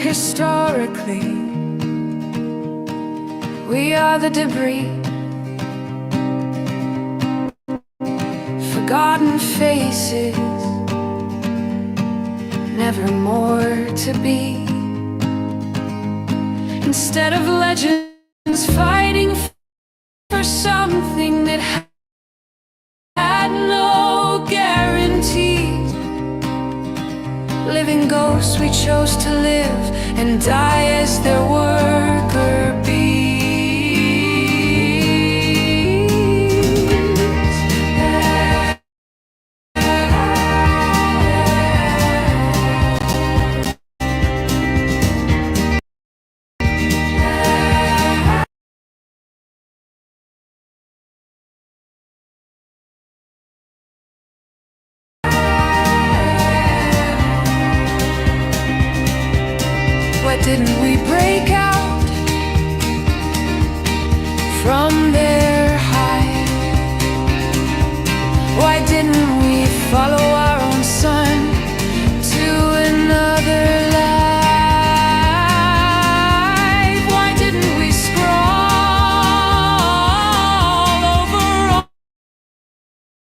Historically, we are the debris, forgotten faces, never more to be. Instead of legends fighting for something that had no guarantees, living ghosts we chose to live and die as their worker bees. Why didn't we break out from their hide? Why didn't we follow our own sun to another life? Why didn't we scroll over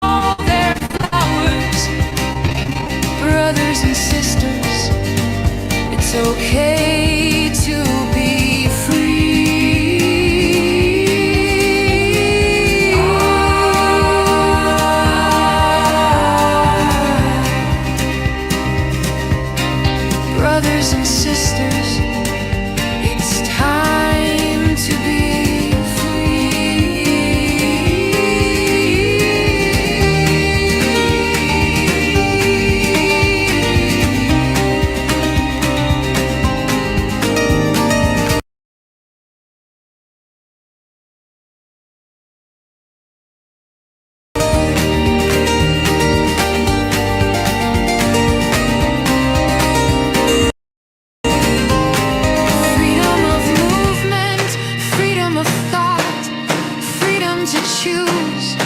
all their flowers? Brothers and sisters, it's okay to be free. Brothers and sisters, it's time to be freedom of movement, freedom of thought, freedom to choose,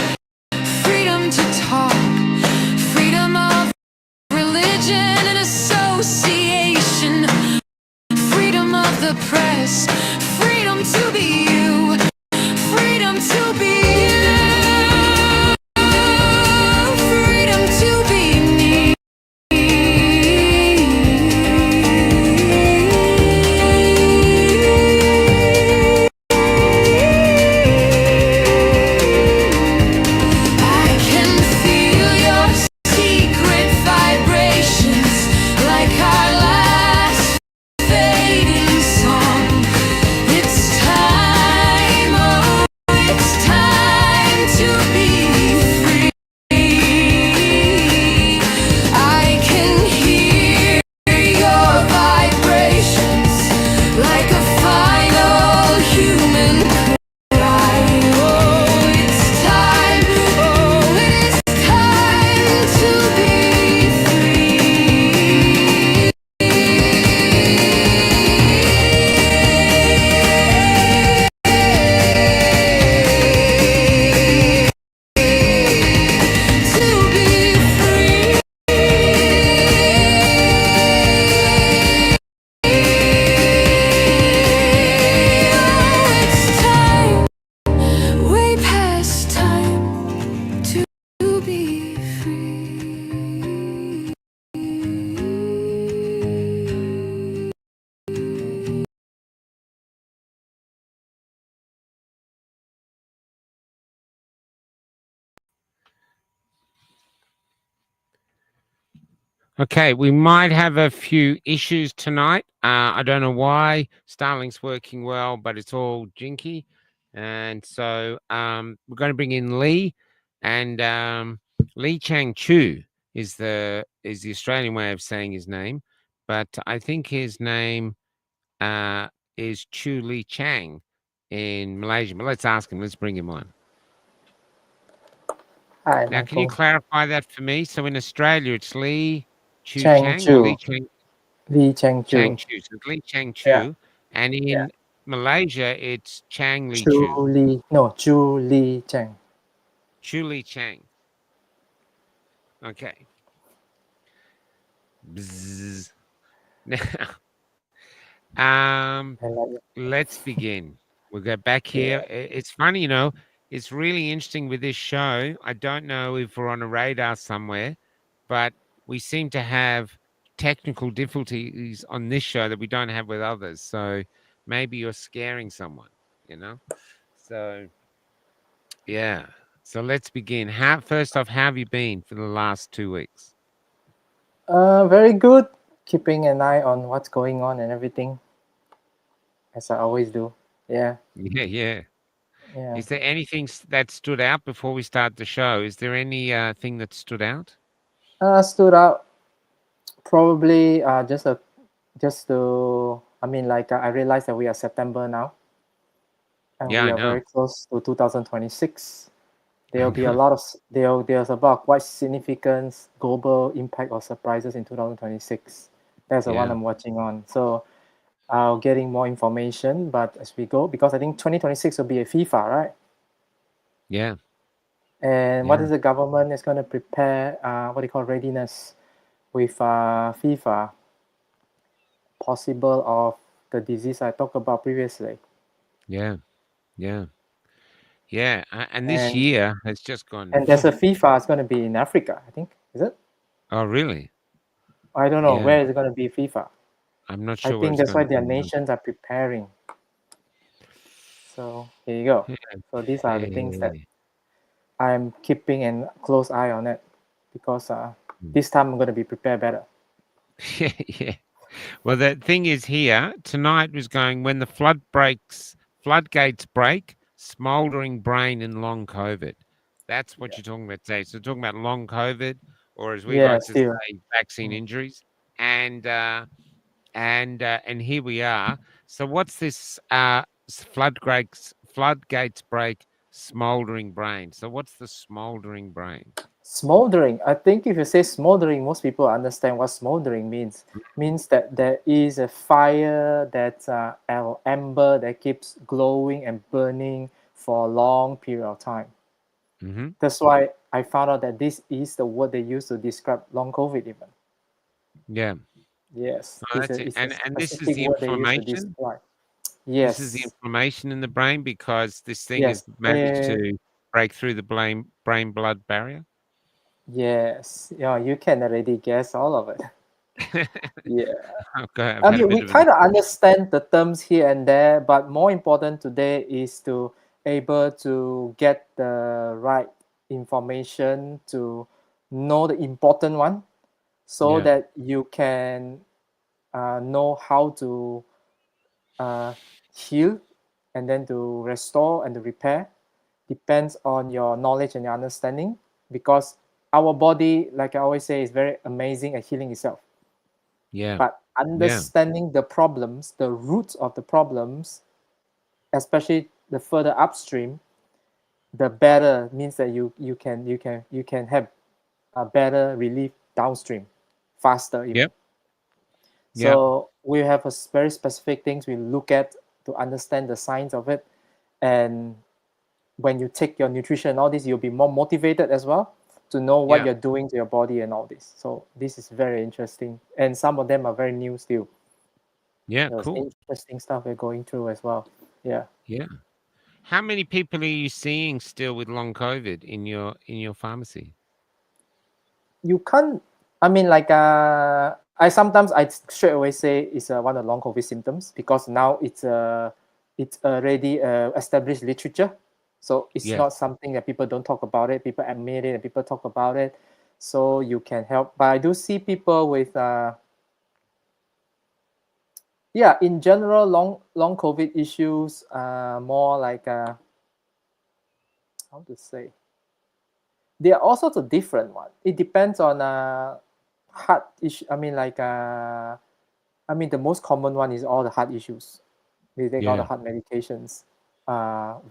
freedom to talk, freedom of religion and association, freedom of the press, freedom to be you, freedom to be you, freedom to be me. I can feel your secret vibrations like our last fading song. It's time, oh, it's time to be free. I can hear your vibrations like a final human cry. Oh, it's time, oh, it is time to be free. To be free. Oh, it's time, way past time to be free. Okay, we might have a few issues tonight. I don't know why. Starlink's working well, but it's all jinky. And so we're going to bring in Lee, and Lee Chang Chu is the Australian way of saying his name, but I think his name is Chu Lee Chang in Malaysia. But let's ask him. Let's bring him on. Hi, Now, can you Michael. clarify that for me? So in Australia, it's Lee Chu Chang Chang or Lee Chu. Chang Lee Chang Chang Chu. Chu. So it's Lee Chang Yeah, Chu, and yeah. in Malaysia, it's Chang Lee Chu Chu. Lee. No, Chu Lee Chang. Chu Lee Chang. Okay. Bzzz. Now, Um, I like it. let's begin. We'll go back here. Yeah. It's funny, it's really interesting with this show. I don't know if we're on a radar somewhere, but we seem to have technical difficulties on this show that we don't have with others. So maybe you're scaring someone, you know? So, yeah. So let's begin. First off, how have you been for the last 2 weeks? Very good. Keeping an eye on what's going on and everything, as I always do. Yeah. Yeah, yeah. Yeah. Is there anything that stood out before we start the show? Is there any thing that stood out? Stood out probably just to I mean like I realized that we are September now, and Yeah, we I are know. very close to 2026. I There'll be a know. lot of there's about quite significant global impact or surprises in 2026. That's the one Yeah, I'm watching on. So I'll getting more information, but as we go, because I think 2026 will be a FIFA, right? yeah, And what yeah, is the government is going to prepare? What they call readiness with FIFA, possible of the disease I talked about previously. yeah, yeah, yeah. And this And year has just gone. there's a FIFA. It's going to be in Africa, I think. Is it? Oh, really? I don't know Yeah, where is it going to be FIFA. I'm not I sure where think it's that's going why to their be. nations are preparing. So here you go. So these are the things that Okay. I'm keeping a close eye on it, because Mm. this time I'm going to be prepared better. Yeah, yeah. Well, the thing is here tonight was going when the floodgates break, smoldering brain and long COVID. That's what Yeah. you're talking about today. So talking about long COVID, or as we Yeah. like to Still. say, vaccine Mm. injuries, and and here we are. So what's this? Floodgates break, smoldering brain. So what's the smoldering brain? Smoldering. I think if you say smoldering, most people understand what smoldering means. Means that there is a fire that's an ember that keeps glowing and burning for a long period of time. Mm-hmm. That's why I found out that this is the word they use to describe long COVID even. Yeah. Yes, Oh, that's it. it's a And this is specific the word they use to inflammation. describe. This is the Yes, inflammation in the brain because this thing has yes, managed to break through the brain blood barrier. yes. Yeah, you can already guess all of it. Yeah. Okay, I've I had a mean, bit we of an kind of understand the terms here and there, but more important today is to able to get the right information to know the important one, so yeah, that you can know how to uh, heal, and then to restore and to repair. Depends on your knowledge and your understanding, because our body, like I always say, is very amazing at healing itself. yeah, But yeah, understanding the problems, the roots of the problems, especially the further upstream, the better means that you can have a better relief downstream, faster even. yep, yep, So we have very specific things we look at to understand the science of it. And when you take your nutrition and all this, you'll be more motivated as well to know what yeah, you're doing to your body and all this. So this is very interesting, and some of them are very new still. yeah. There's Cool. interesting stuff we're going through as well. Yeah. Yeah. How many people are you seeing still with long COVID in your pharmacy? You can't, I mean, like, I straight away say it's one of the long COVID symptoms, because now it's already established literature. So it's Yeah. not something that people don't talk about it. People admit it and people talk about it. So you can help. But I do see people with, yeah, in general, long COVID issues, more like, how to say, there are all sorts of different ones. It depends on heart issue. I mean, like, I mean, the most common one is all the heart issues. They take all the Yeah. heart medications.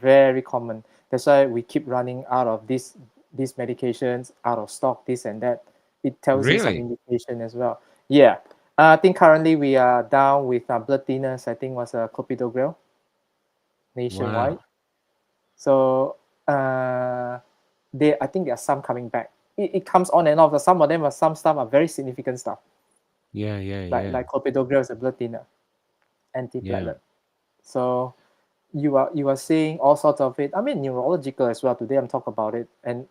Very common. That's why we keep running out of these medications, out of stock, this and that. It tells you some Really? indication as well. Yeah. I think currently we are down with blood thinners. I think was clopidogrel nationwide. Wow. So I think there are some coming back. It comes on and off. Some of them are some stuff are very significant stuff, Yeah, yeah, like yeah. clopidogrel is a blood thinner. antiplatelet. So you are seeing all sorts of it. I mean, neurological as well. Today I'm talking about it, and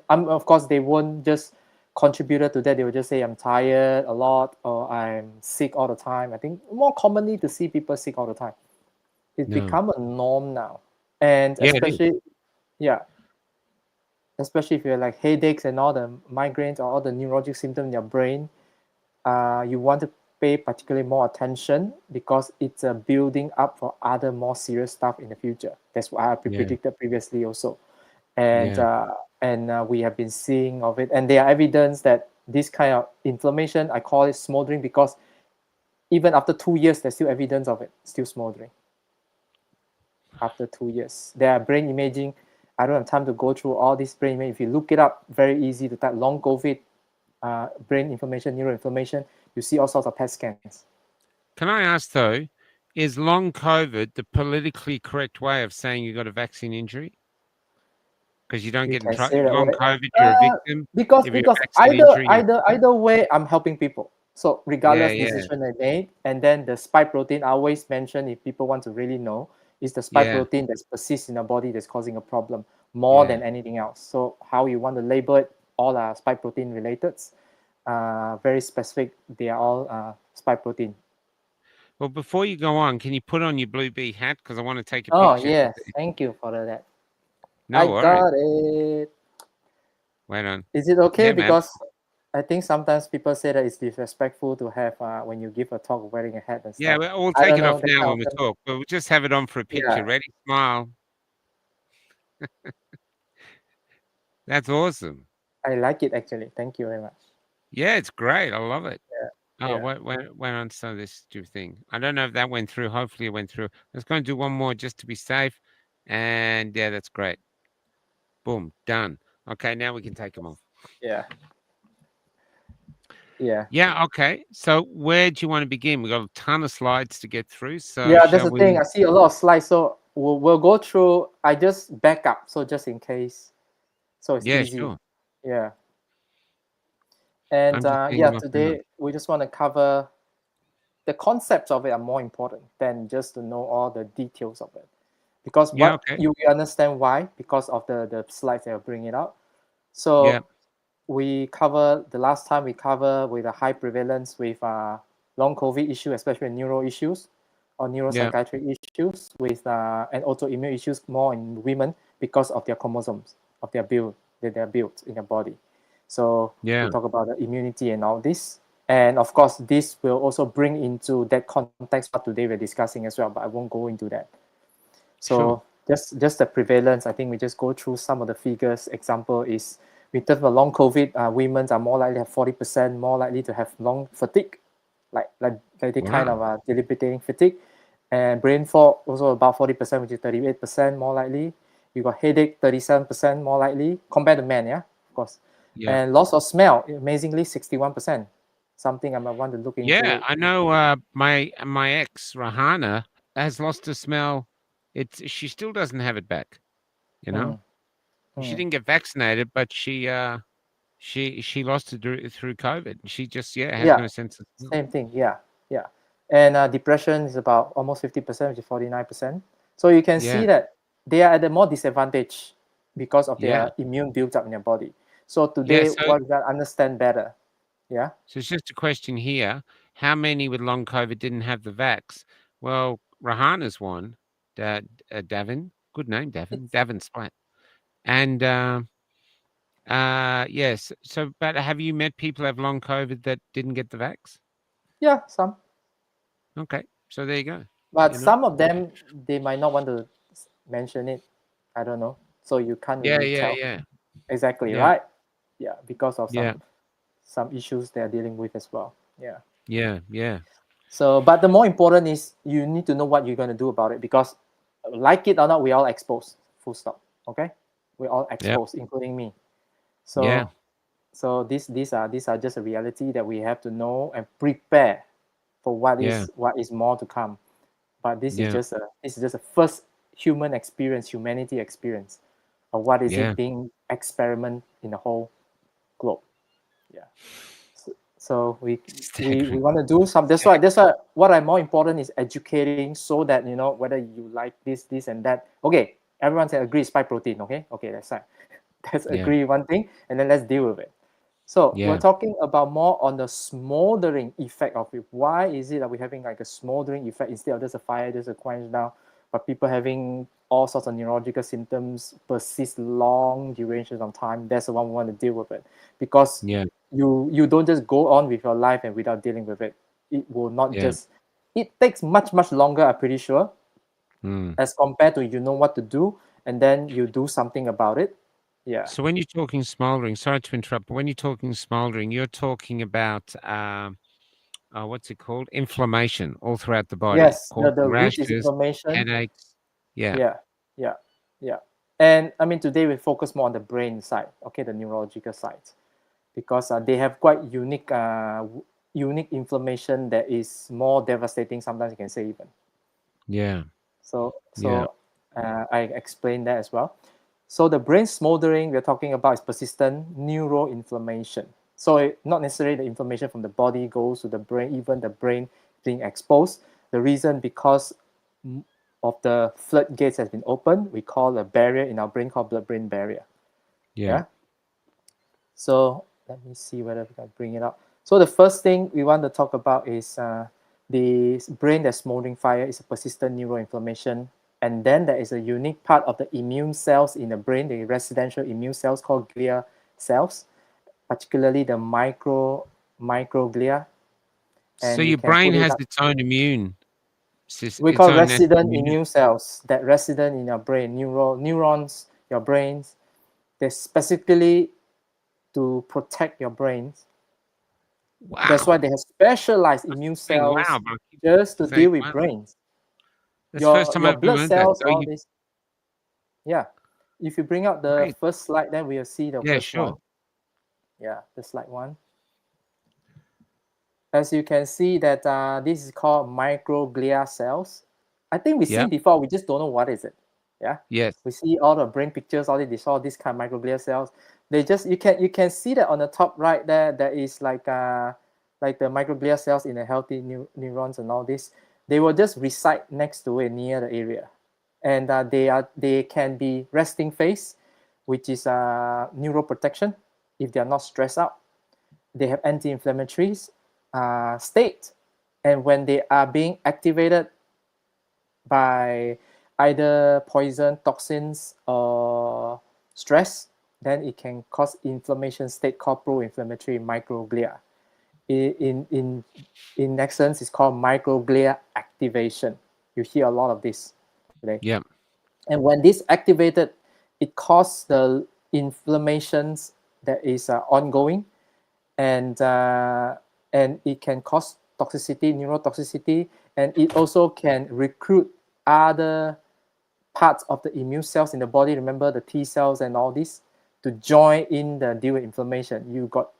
of course they won't just contributed to that. They will just say I'm tired a lot or I'm sick all the time. I think more commonly to see people sick all the time. It's No. become a norm now, and Yeah, it is. especially yeah, especially if you're like headaches and all the migraines or all the neurologic symptoms in your brain, you want to pay particularly more attention because it's a building up for other more serious stuff in the future. That's what I Yeah. predicted previously also, and Yeah. we have been seeing of it, and there are evidence that this kind of inflammation, I call it smoldering because even after 2 years, there's still evidence of it, still smoldering. After 2 years, there are brain imaging. I don't have time to go through all this brain imaging. If you look it up, very easy to type long COVID, brain inflammation, neuroinflammation. You see all sorts of PET scans. Can I ask though, is long COVID the politically correct way of saying you got a vaccine injury? Because you don't You get in can trouble. say that Long way. COVID, you're a victim. Because If you're a vaccine either injury, you're either either way, I'm helping people. So yeah, regardless yeah, decision I made, and then the spike protein, I always mention if people want to really know, is the spike yeah, protein that persists in the body that's causing a problem more yeah. than anything else. So how you want to label it, all are spike protein related. Very specific. They are all spike protein. Well, before you go on, can you put on your blue bee hat? Because I want to take a Oh picture. yes, thank you for that. I No worries. got it. Wait on. Is it okay? Yeah, man. Because I think sometimes people say that it's disrespectful to have when you give a talk wearing a hat and Yeah, stuff. we'll I take don't it know off that now kind when of we thing. talk, but we'll just have it on for a picture. Yeah, Ready? Smile. That's awesome. I like it actually. Thank you very much. Yeah, it's great. I love it. Yeah, Oh, yeah, went on some of this stupid thing. I don't know if that went through. Hopefully it went through. Let's go and do one more just to be safe. And yeah, that's great. Boom, done. Okay, now we can take them off. yeah, yeah. Yeah, okay. So where do you want to begin? We've got a ton of slides to get through. So Yeah, that's shall the thing. we? I see a lot of slides, so we'll go through. I just back up, so just in case, so it's Yeah, easy. sure. Yeah, and I'm just getting yeah, them off now. today we just want to cover the concepts of it are more important than just to know all the details of it. Because Yeah, what okay. you understand why, because of the slides that are bringing out. Yeah, So we cover the last time we cover with a high prevalence with long COVID issue, especially neuro issues or yeah, neuropsychiatric issues with and autoimmune issues more in women because of their chromosomes of their build that they're built in their body. So we yeah. talk about the immunity and all this. And of course, this will also bring into that context what today we're discussing as well, but I won't go into that. Sure. So just the prevalence, I think we just go through some of the figures. Example is we talk about long COVID, women are more likely to have 40% more likely to have long fatigue, like the kind Wow. of debilitating fatigue. And brain fog also about 40%, which is 38% more likely. You got headache, 37% more likely compared to men, yeah, of course. Yeah. And loss of smell, amazingly 61%. Something I might want to look Yeah, into. I know my ex Rahana has lost her smell. She still doesn't have it back, you know? Mm, She mm. didn't get vaccinated, but she lost it through COVID. She just has Yeah, no sense of smell. same thing. Yeah, yeah. And depression is about almost 50%, which is 49%. So you can Yeah. see that they are at a more disadvantage because of Yeah. their immune built up in their body. So Yeah, today, what we got to understand better. Yeah. so it's just a question here. How many with long COVID didn't have the vax? Well, Rahana's one. Davin. Good name, Davin. It's Davin Splat. And yes. So but have you met people who have long COVID that didn't get the vax? yeah, some, Okay. So there you go. but You know? some of them they might not want to mention it. I don't know. So you can't Yeah, really yeah, tell yeah. exactly, Yeah. right? Yeah, because of Yeah. some issues they're dealing with as well. Yeah. Yeah. Yeah. So, but the more important is you need to know what you're going to do about it because, like it or not, we all exposed. Full stop. Okay, we're all Yep. exposed, including me. Yeah. So these are just a reality that we have to know and prepare for Yeah. what is more to come. But Yeah. this is just a first human experience, humanity experience of what is Yeah. it being experiment in the whole globe. Yeah. So, So we Staggering. want to do some. That's why what I'm more important is educating, so that you know whether you like this and that. Okay, everyone can agree spike protein. Okay, that's fine. Let's Yeah. agree one thing, and then let's deal with it. So we're Yeah. talking about more on the smoldering effect of it. Why is it that we're having like a smoldering effect instead of just a fire, just a quench down, but people having all sorts of neurological symptoms persist long durations of time? That's the one we want to deal with it, because Yeah. you don't just go on with your life and without dealing with it. It will not Yeah. just. It takes much longer, I'm pretty sure, Mm. as compared to you know what to do and then you do something about it. Yeah. So when you're talking smoldering, sorry to interrupt, but when you're talking smoldering, you're talking about what's it called? Inflammation all throughout the body, Yes, causing the root is rashes, inflammation. headaches. Yeah. Yeah, yeah, yeah. And I mean, today we focus more on the brain side, okay, the neurological side, because they have quite unique inflammation that is more devastating. Sometimes you can say even. Yeah. So, Yeah. so I explained that as well. So the brain smoldering we're talking about is persistent neuroinflammation. So not necessarily the inflammation from the body goes to the brain, even the brain being exposed. The reason because of the floodgates has been opened, we call a barrier in our brain called blood-brain barrier. Yeah. Yeah. So let me see whether we can bring it up. So the first thing we want to talk about is the brain that's smoldering fire is a persistent neuroinflammation. And then there is a unique part of the immune cells in the brain, the residential immune cells called glial cells, particularly the microglia. So And you your can brain put it has up. its own immune system, We its call own natural resident immune. immune cells that resident in your brain, neurons, your brains. They're specifically to protect your brains. That's why Wow. they have specialized I immune keep saying wow, cells but I keep just to saying deal with wow. brains. That's the first time Your I've ever blood learned that. cells, So all you this. Yeah. If you bring up the great. first slide, then we'll see the Yeah, first sure. one. Yeah, the slide one. As you can see that this is called microglia cells. I think we've seen Yep. before, we just don't know what is it. Yeah. Yes. We see all the brain pictures, all this, all these kind of microglia cells. They just you can see that on the top right there is like the microglia cells in the healthy neurons and all this. They will just reside next to it near the area, and they can be resting phase, which is neuroprotection if they are not stressed out. They have anti-inflammatories state, and when they are being activated by either poison, toxins, or stress, then it can cause inflammation state called pro-inflammatory microglia. In essence, it's called microglia activation. You hear a lot of this today. Yep. And when this activated, it causes the inflammations that is ongoing, and it can cause toxicity, neurotoxicity, and it also can recruit other parts of the immune cells in the body. Remember the T cells and all this to join in the deal with inflammation. You got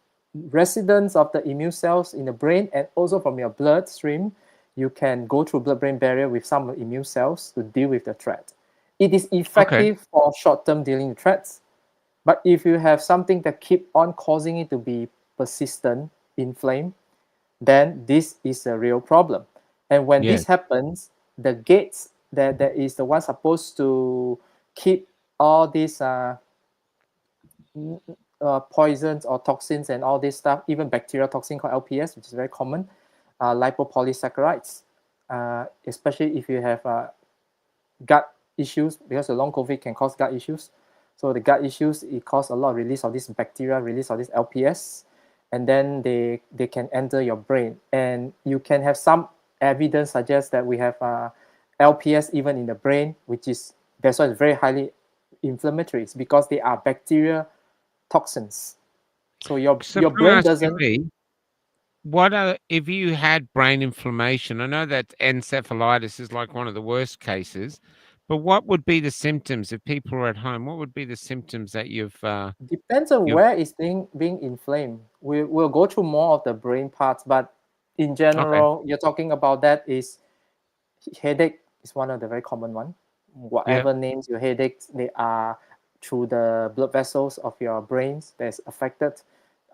residents of the immune cells in the brain, and also from your bloodstream, you can go through blood-brain barrier with some immune cells to deal with the threat. It is Okay. effective for short-term dealing with threats, but if you have something that keep on causing it to be persistent, inflamed, then this is a real problem. And when Yes. this happens, the gates that is the one supposed to keep all these poisons or toxins and all this stuff, even bacterial toxin called LPS, which is very common, lipopolysaccharides, especially if you have gut issues, because the long COVID can cause gut issues. So the gut issues, it causes a lot of release of this bacteria, release of this LPS, and then they can enter your brain. And you can have some evidence suggests that we have LPS even in the brain, which is that's why it's very highly inflammatory. It's because they are bacteria toxins. So your So your if I'm brain asking doesn't. me, what are if you had brain inflammation? I know that encephalitis is like one of the worst cases, but what would be the symptoms if people are at home? What would be the symptoms that Depends on you've where it's being inflamed. We'll go through more of the brain parts, but in okay. general, you're talking about that is headache is one of the very common one. Yeah. Whatever names your headaches, they are through the blood vessels of your brains that's affected.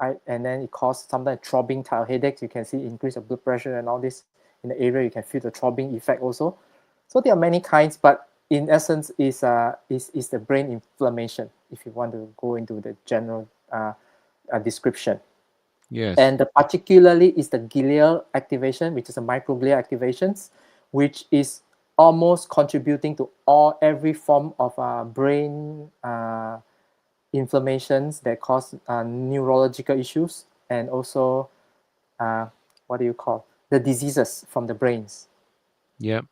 and then it causes sometimes throbbing type of headaches. You can see increase of blood pressure and all this in the area. You can feel the throbbing effect also. So there are many kinds, but in essence is the brain inflammation, if you want to go into the general description. Yes. And particularly is the glial activation, which is a microglia activations, which is almost contributing to every form of brain inflammations that cause neurological issues, and also what do you call the diseases from the brains, Yep.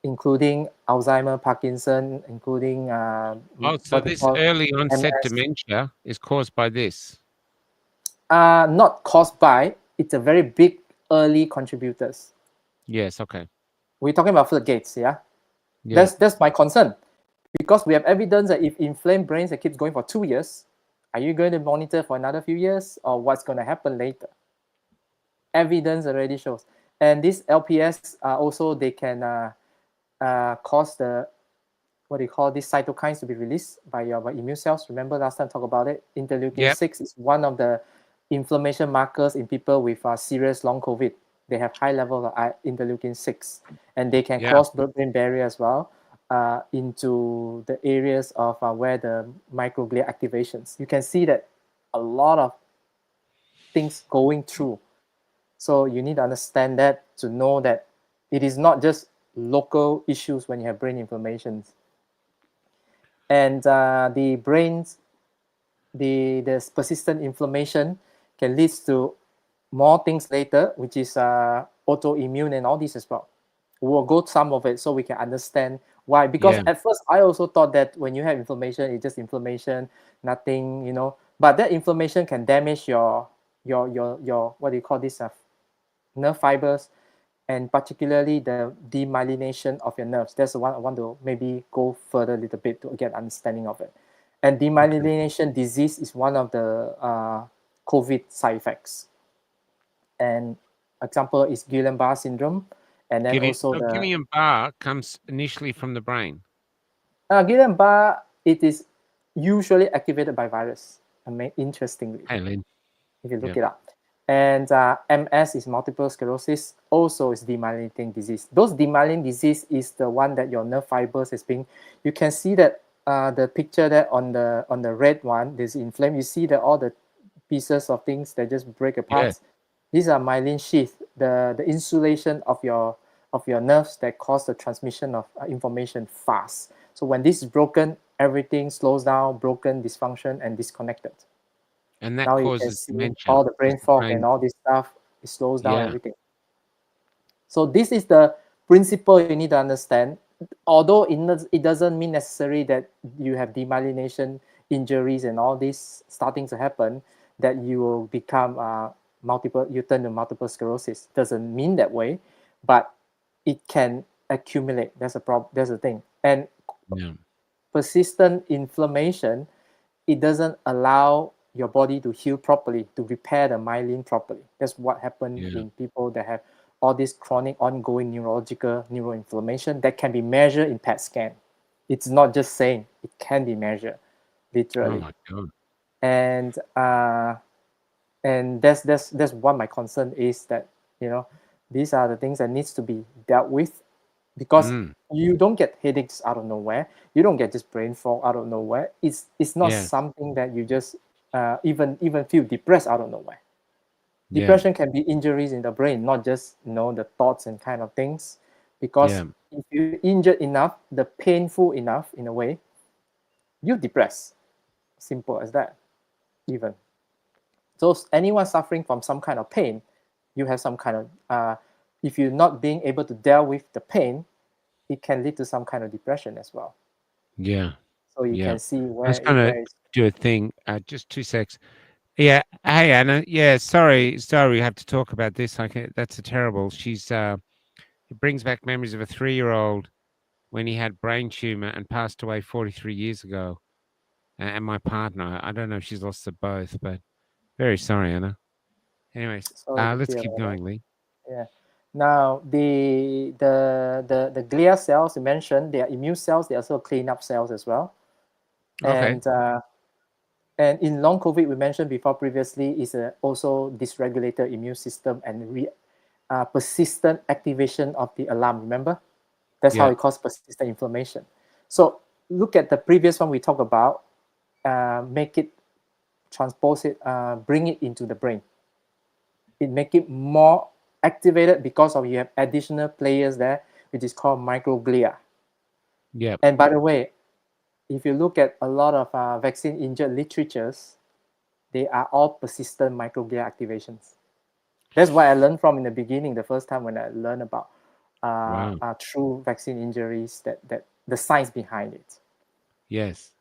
including Alzheimer, Parkinson, including Oh, so what they this call early onset MS. dementia is caused by this. Not caused by, it's a very big early contributors. Yes. Okay. We're talking about floodgates, yeah? Yeah. That's my concern, because we have evidence that if inflamed brains that keeps going for 2 years, are you going to monitor for another few years, or what's going to happen later? Evidence already shows. And this LPS also, they can cause the, what do you call these cytokines to be released by your immune cells. Remember last time talk about it? Interleukin Yep. 6 is one of the inflammation markers in people with serious long COVID. They have high level of interleukin 6, and they can Yeah. cross blood-brain barrier as well into the areas of where the microglia activations. You can see that a lot of things going through. So you need to understand that to know that it is not just local issues when you have brain inflammations. And the brain's the persistent inflammation can lead to more things later, which is autoimmune and all this as well. We'll go some of it so we can understand why. Because Yeah. at first I also thought that when you have inflammation, it's just inflammation, nothing, you know. But that inflammation can damage your what do you call this nerve fibers, and particularly the demyelination of your nerves. That's the one I want to maybe go further a little bit to get understanding of it. And Okay. demyelination disease is one of the COVID side effects. And example is Guillain-Barré syndrome, and then also the Guillain-Barré comes initially from the brain. Guillain-Barré. It is usually activated by virus. I mean, interestingly, Hey, Lynn. if you look Yep. it up. And MS is multiple sclerosis, also is demyelinating disease. Those demyelinating disease is the one that your nerve fibers is being, you can see that the picture there on the red one, there's inflamed. You see that all the pieces of things that just break Yeah. apart. These are myelin sheath, the insulation of your nerves that cause the transmission of information fast. So when this is broken, everything slows down, broken, dysfunction, and disconnected. And that Now you can causes see dementia all the because brain the fog and brain. all this stuff. It slows down Yeah. everything. So this is the principle you need to understand. Although it doesn't mean necessarily that you have demyelination injuries and all this starting to happen, that you will become you turn to multiple sclerosis. Doesn't mean that way, but it can accumulate. That's a problem. That's the thing. And Yeah. persistent inflammation, it doesn't allow your body to heal properly, to repair the myelin properly. That's what happened Yeah. in people that have all this chronic ongoing neurological neuroinflammation that can be measured in PET scan. It's not just saying, it can be measured Oh literally. my God. And that's what my concern is, that you know these are the things that needs to be dealt with, because Mm. you don't get headaches out of nowhere, you don't get this brain fog out of nowhere. It's not Yes. something that you just even feel depressed out of nowhere. Yeah. Depression can be injuries in the brain, not just the thoughts and kind of things. Because Yeah. if you injured enough, the painful enough in a way, you're depressed. Simple as that. Even so, anyone suffering from some kind of pain, you have some kind of if you're not being able to deal with the pain, it can lead to some kind of depression as well. Yeah. So you Yeah. can see I was where gonna it's do a thing. Just 2 secs. Yeah. Hey, Anna. Yeah. Sorry. We have to talk about this. That's a terrible. It brings back memories of a 3-year-old when he had brain tumor and passed away 43 years ago. And my partner. I don't know if she's lost them both, but very sorry, Anna. Anyways, sorry to let's hear keep about that. going, Lee. Yeah. Now the glial cells you mentioned, they are immune cells. They are also cleanup cells as well. Okay. And And in long COVID, we mentioned before previously, is also dysregulated immune system and persistent activation of the alarm. Remember? That's how Yeah. it causes persistent inflammation. So look at the previous one we talked about, make it, transpose it, bring it into the brain. It make it more activated because of you have additional players there, which is called microglia. Yeah. And by the way, if you look at a lot of vaccine injured literatures, they are all persistent microglia activations. That's what I learned from in the beginning, the first time when I learned about Wow. true vaccine injuries, that the science behind it. Yes.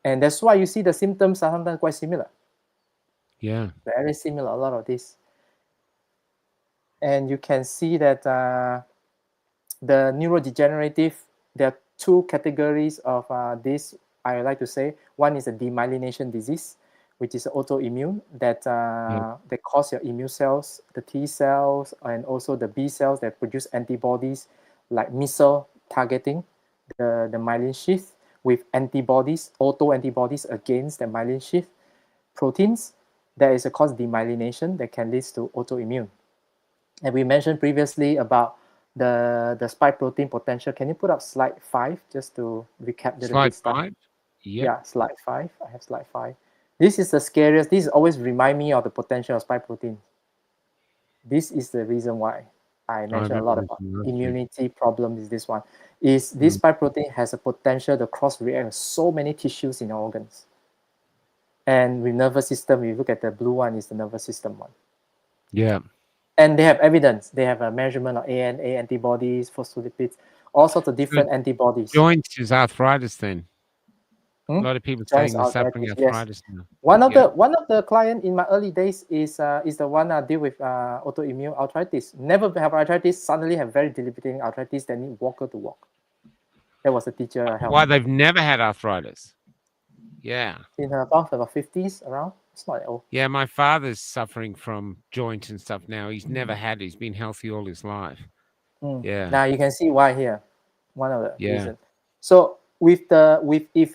And that's why you see the symptoms are sometimes quite similar. Yeah. Very similar, a lot of this. And you can see that the neurodegenerative, there are two categories of this, I like to say. One is a demyelination disease, which is autoimmune that Yeah. that cause your immune cells, the T cells, and also the B cells that produce antibodies, like missile targeting the myelin sheath with antibodies, auto antibodies against the myelin sheath proteins. There is a cause demyelination that can lead to autoimmune. And we mentioned previously about the spike protein potential. Can you put up slide 5 just to recap a little Slide bit stuff? 5. Yep. Yeah, slide 5. I have slide 5. This is the scariest. This always remind me of the potential of spike protein. This is the reason why I I mentioned a lot remember this about from last year. immunity problem is this one. Is this spike protein has a potential to cross-react with so many tissues in our organs. And with nervous system, we look at the blue one is the nervous system one. Yeah. And they have evidence. They have a measurement of ANA antibodies, phospholipids, all sorts of So different antibodies. joints is arthritis then. A Hmm? lot of people Joints saying they're suffering arthritis, yes. arthritis now. One of Yeah. the client in my early days is the one deal with autoimmune arthritis. Never have arthritis, suddenly have very debilitating arthritis, then need walker to walk. That was a teacher I helped Why they've never had arthritis. Yeah. in her about 50s around. It's not that old. Yeah, my father's suffering from joints and stuff now. He's never had it. He's been healthy all his life. Yeah. Now you can see why here. One of the Yeah. reasons. So if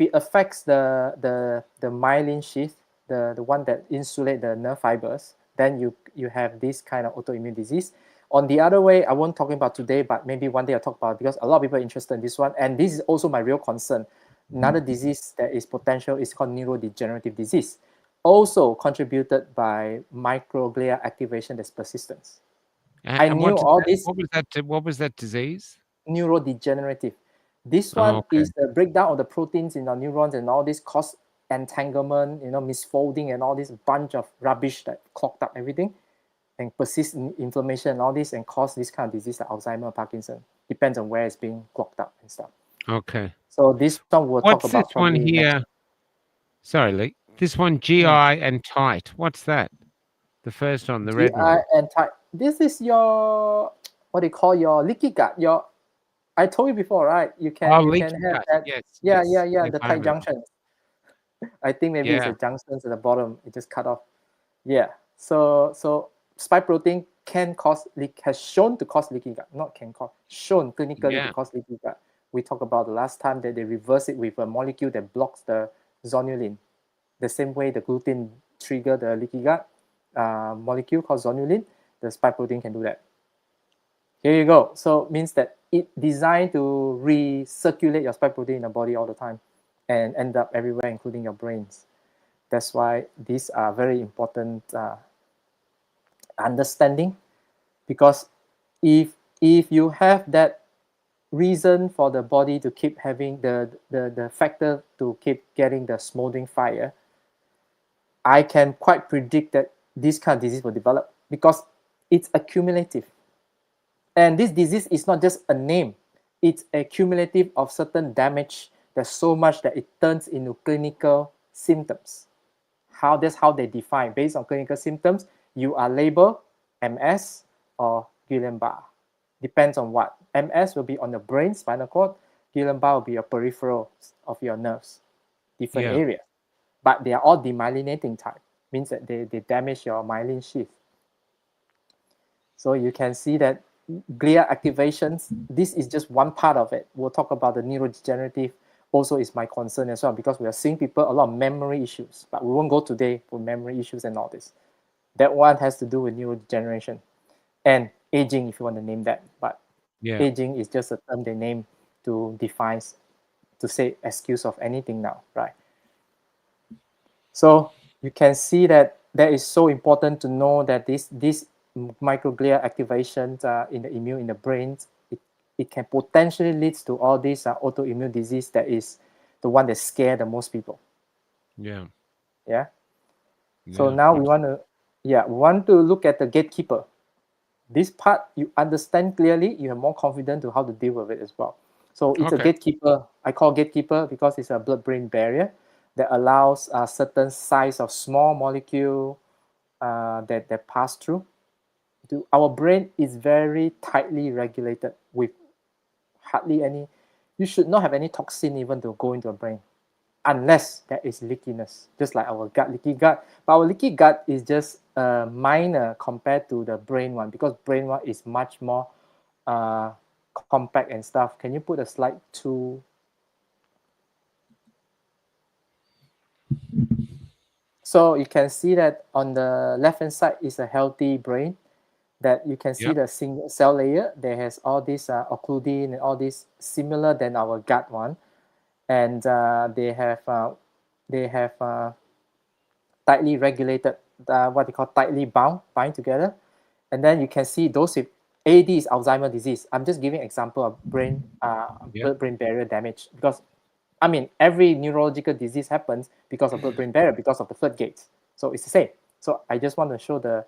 it affects the myelin sheath, the one that insulate the nerve fibers, then you have this kind of autoimmune disease. On the other way, I won't talk about today, but maybe one day I'll talk about it because a lot of people are interested in this one. And this is also my real concern. Another disease that is potential is called neurodegenerative disease, also contributed by microglia activation that's persistence. I And knew all this what was that disease? neurodegenerative. This Oh, one okay. is the breakdown of the proteins in our neurons and all this cause entanglement, misfolding and all this bunch of rubbish that clogged up everything and persist in inflammation and all this and cause this kind of disease like Alzheimer, Parkinson. Depends on where it's being clogged up and stuff. Okay. So this one we'll talk What's this about one probably next. here? Sorry, Lee. This one, GI and tight. What's that? The first one, the red GI one. and type. This is your what they call your leaky gut. I told you before, right? You Oh, can leaky have gut. that. Yes, Yeah, yes. Yes, the I tight remember. junction. I think maybe it's Yeah. the junctions at the bottom. It just cut off. Yeah. So spike protein has shown to cause leaky gut. Not can cause, shown clinically to Yeah. cause leaky gut. We talked about the last time that they reverse it with a molecule that blocks the zonulin. The same way the gluten trigger the leaky gut molecule called zonulin, the spike protein can do that. Here you go. So it means that it designed to recirculate your spike protein in the body all the time and end up everywhere, including your brains. That's why these are very important understanding, because if you have that reason for the body to keep having the factor to keep getting the smoldering fire, I can quite predict that this kind of disease will develop because it's accumulative. And this disease is not just a name, it's a cumulative of certain damage. There's so much that it turns into clinical symptoms. That's how they define. Based on clinical symptoms, you are labeled MS or Guillain-Barré. Depends on what. MS will be on the brain, spinal cord. Guillain-Barré will be your peripheral of your nerves, different Yeah. areas. But they are all demyelinating type, means that they damage your myelin sheath. So you can see that glial activations, this is just one part of it. We'll talk about the neurodegenerative also is my concern as well, because we are seeing people a lot of memory issues, but we won't go today for memory issues and all this. That one has to do with neurodegeneration and aging, if you want to name that. But Yeah. aging is just a term they name to define, to say excuse of anything now, right? So you can see that that is so important to know that this microglia activations in the immune in the brain, it can potentially lead to all these autoimmune disease that is the one that scare the most people. Yeah. Yeah. So Yeah. now we want to look at the gatekeeper. This part you understand clearly, you have more confidence to how to deal with it as well. So it's a Okay. gatekeeper. I call gatekeeper because it's a blood-brain barrier that allows a certain size of small molecule that pass through. Our brain is very tightly regulated with hardly any. You should not have any toxin even to go into your brain, unless there is leakiness, just like our gut, leaky gut. But our leaky gut is just minor compared to the brain one, because brain one is much more compact and stuff. Can you put a slide 2? So you can see that on the left hand side is a healthy brain, that you can see Yep. the single cell layer that has all this occludin and all this similar than our gut one, and they have tightly regulated, what they call tightly bind together. And then you can see those with AD is Alzheimer's disease. I'm just giving example of brain Yep. blood-brain barrier damage, because I mean every neurological disease happens because of blood-brain barrier, because of the floodgates. So it's the same. So I just want to show the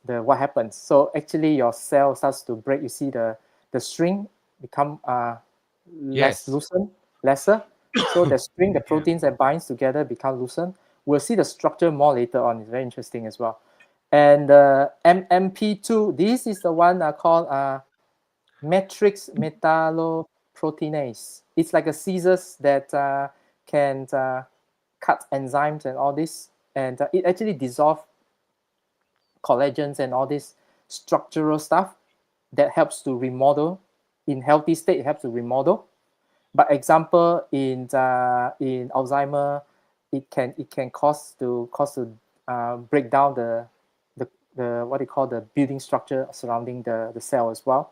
what happens. So actually your cell starts to break. You see the string become Yes. lesser. So the string, the Yeah. proteins that binds together become loosened. We'll see the structure more later on. It's very interesting as well. And MMP2, this is the one called matrix metalloproteinase. It's like a scissors that can cut enzymes and all this, and it actually dissolves collagens and all this structural stuff that helps to remodel. In healthy state, it helps to remodel. But example in Alzheimer, it can cause to break down the what they call the building structure surrounding the cell as well.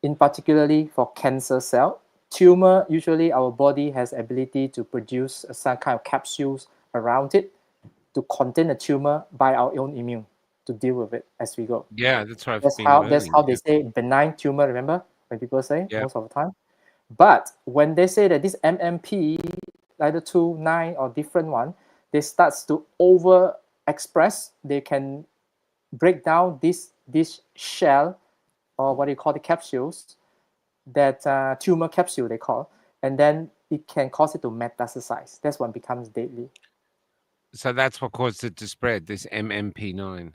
In particularly for cancer cell, tumor, usually our body has ability to produce some kind of capsules around it to contain the tumor by our own immune to deal with it as we go. Yeah. That's what I've That's been how that's learning. how they Yeah. say benign tumor. Remember when people say Yeah. most of the time. But when they say that this MMP, either 2, 9, or different one, they starts to over express, they can break down this shell, or what you call the capsules, that tumor capsule they call, and then it can cause it to metastasize. That's when it becomes deadly. So that's what caused it to spread, this MMP9.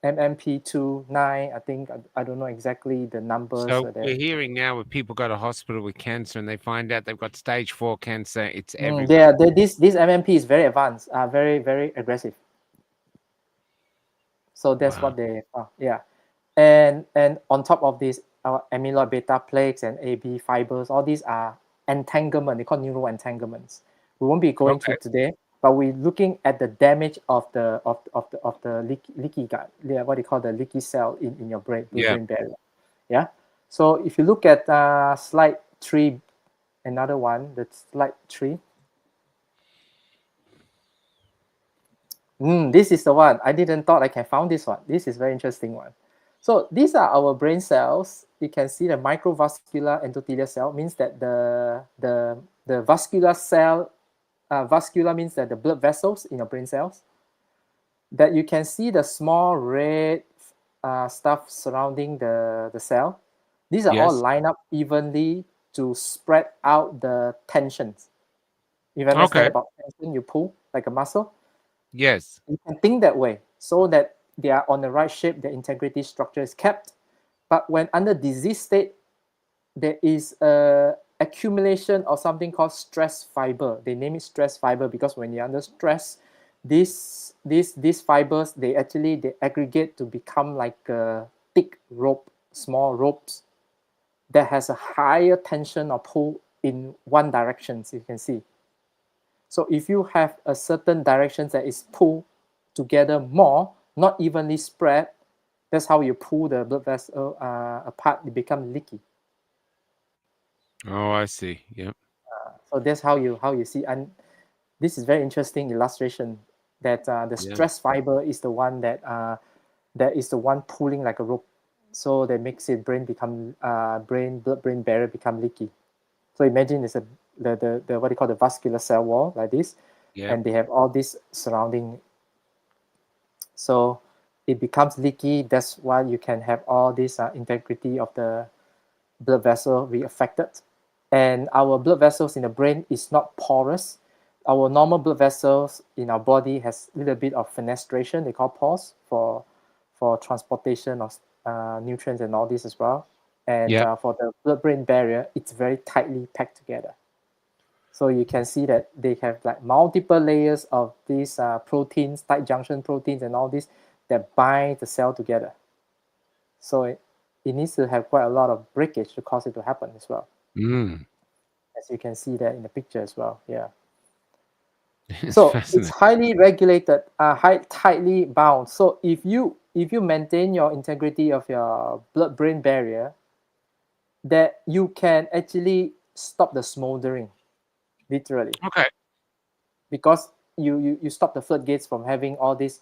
MMP2, 9, I think, I don't know exactly the numbers So there. we're hearing now where people go to hospital with cancer and they find out they've got stage 4 cancer. It's everywhere. Yeah, this MMP is very advanced, very, very aggressive. So that's Wow. what they yeah. And on top of this, our amyloid beta plaques and AB fibers, all these are entanglement. They call neuro entanglements. We won't be going Okay. through today, but we're looking at the damage of the leaky gut, what they call the leaky cell in your brain, Yeah. blood-brain barrier. Yeah. So if you look at slide 3, another one, that's slide 3. This is the one. I didn't thought I can found this one. This is very interesting one. So these are our brain cells. You can see the microvascular endothelial cell means that the vascular cell, vascular means that the blood vessels in your brain cells, that you can see the small red stuff surrounding the cell. These are all Yes. lined up evenly to spread out the tensions. You understand Okay. about tension? You pull like a muscle. Yes. You can think that way, so that they are on the right shape, the integrity structure is kept. But when under disease state, there is a accumulation of something called stress fiber. They name it stress fiber because when you're under stress, these fibers, they aggregate to become like a thick rope, small ropes. that has a higher tension or pull in one direction, so you can see. So if you have a certain direction that is pulled together more, not evenly spread, that's how you pull the blood vessel apart. It becomes leaky. Oh, I see. Yep. So that's how you see. And this is very interesting illustration that the Yeah. stress fiber is the one that is the one pulling like a rope. So that makes it blood-brain barrier become leaky. So imagine it's the what do you call the vascular cell wall like this, Yep. and they have all this surrounding. So it becomes leaky. That's why you can have all this integrity of the blood vessel be affected. And our blood vessels in the brain is not porous. Our normal blood vessels in our body has a little bit of fenestration, they call pores, for transportation of nutrients and all this as well. And Yep. for the blood-brain barrier, it's very tightly packed together. So you can see that they have like multiple layers of these proteins, tight junction proteins and all this that bind the cell together. So it needs to have quite a lot of breakage to cause it to happen as well. Mm. As you can see that in the picture as well, yeah. It's So it's fascinating. highly regulated, tightly bound. So if you maintain your integrity of your blood-brain barrier, that you can actually stop the smoldering, literally, Okay. because you stop the floodgates from having all this